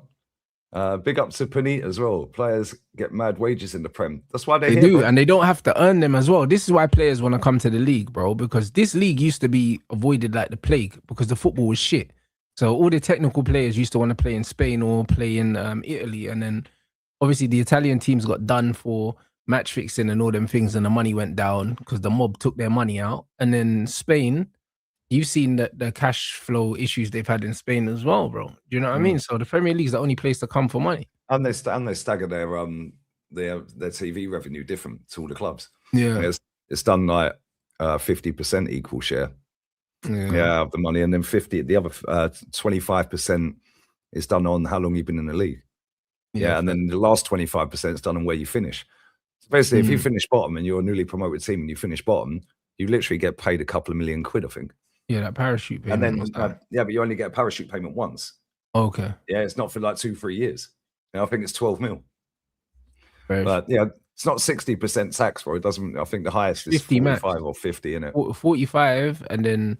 Big up to Panit as well. Players get mad wages in the Prem. That's why they do, bro. and they don't have to earn them as well. This is why players want to come to the league, bro, because this league used to be avoided like the plague because the football was shit. So all the technical players used to want to play in Spain or play in Italy, and then obviously the Italian teams got done for match fixing and all them things, and the money went down because the mob took their money out. And then Spain, you've seen the cash flow issues they've had in Spain as well, bro. Do you know what I mean? So the Premier League is the only place to come for money. And they stagger their TV revenue different to all the clubs. Yeah, it's done like 50% equal share. Yeah, of the money, and then the other 25% is done on how long you've been in the league. Yeah, and then the last 25% is done on where you finish. So basically, if you finish bottom and you're a newly promoted team and you finish bottom, you literally get paid a couple of million quid, I think. Yeah, that parachute payment. And then, but you only get a parachute payment once. Okay. Yeah, it's not for like 2-3 years. I think it's 12 mil. Right. But yeah, it's not 60% tax, bro. It doesn't. I think the highest is 50 45 max. or 50, isn't it? 45, and then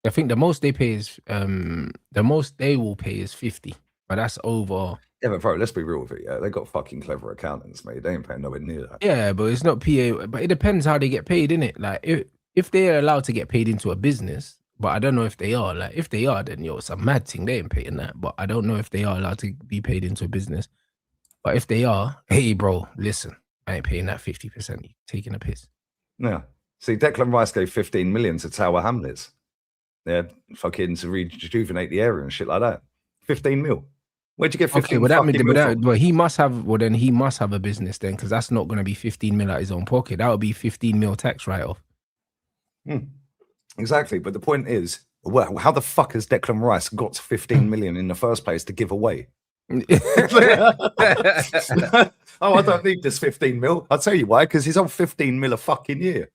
I think the most they pay is the most they will pay is 50, but that's over. Yeah, but bro, let's be real with it. Yeah, they got fucking clever accountants, mate. They ain't paying nowhere near that. Yeah, but it's not PA. But it depends how they get paid, innit? Like if they're allowed to get paid into a business, but I don't know if they are. Like if they are, then it's a mad thing. They ain't paying that. But I don't know if they are allowed to be paid into a business. But if they are, hey, bro, listen, I ain't paying that 50%. You're taking a piss. Yeah. See, Declan Rice gave 15 million to Tower Hamlets. Yeah, fucking to rejuvenate the area and shit like that. 15 mil. Where'd you get 15 mil? But he must have. Well, then he must have a business then, because that's not going to be 15 mil out his own pocket. That would be 15 mil tax write-off. Exactly. But the point is, well, how the fuck has Declan Rice got 15 million in the first place to give away? Oh, I don't need this 15 mil. I'll tell you why, because he's on 15 mil a fucking year.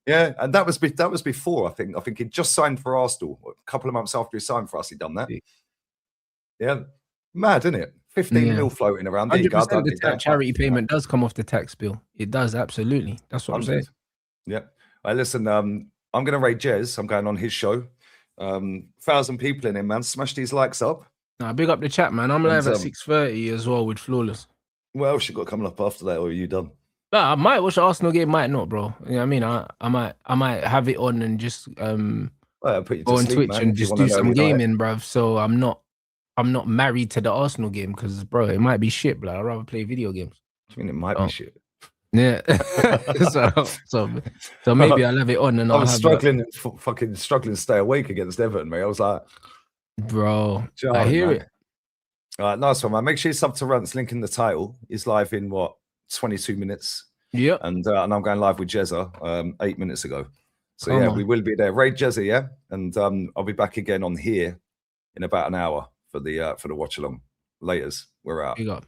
Yeah, and that was before, I think. I think he'd just signed for Arsenal. A couple of months after he signed for us, he'd done that. Yeah. Mad, isn't it? 15 mil floating around. There you go. 100% the charity payment does come off the tax bill. It does, absolutely. That's what 100. I'm saying. Yeah. Right, listen, I'm going to rate Jez. I'm going on his show. 1,000 people in him, man. Smash these likes up. Nah, big up the chat, man. I'm live at 6:30 as well with Flawless. What else you got coming up after that, or are you done? Nah, I might watch the Arsenal game, might not, bro. You know what I mean? I might have it on and just put you go on sleep, Twitch man, and just do some gaming, bruv. So I'm not married to the Arsenal game because, bro, it might be shit, but I'd rather play video games. I mean, it might be shit. Yeah. so maybe I'll have it on and I was struggling to stay awake against Everton, mate. I was like, bro, I hear it. All right, nice one, man. Make sure you sub to Runts. Link in the title. He's live in 22 minutes. Yeah. And I'm going live with Jezza 8 minutes ago. So we will be there. Raid Jezza, yeah. And I'll be back again on here in about an hour for the watch along. Laters. We're out. You got.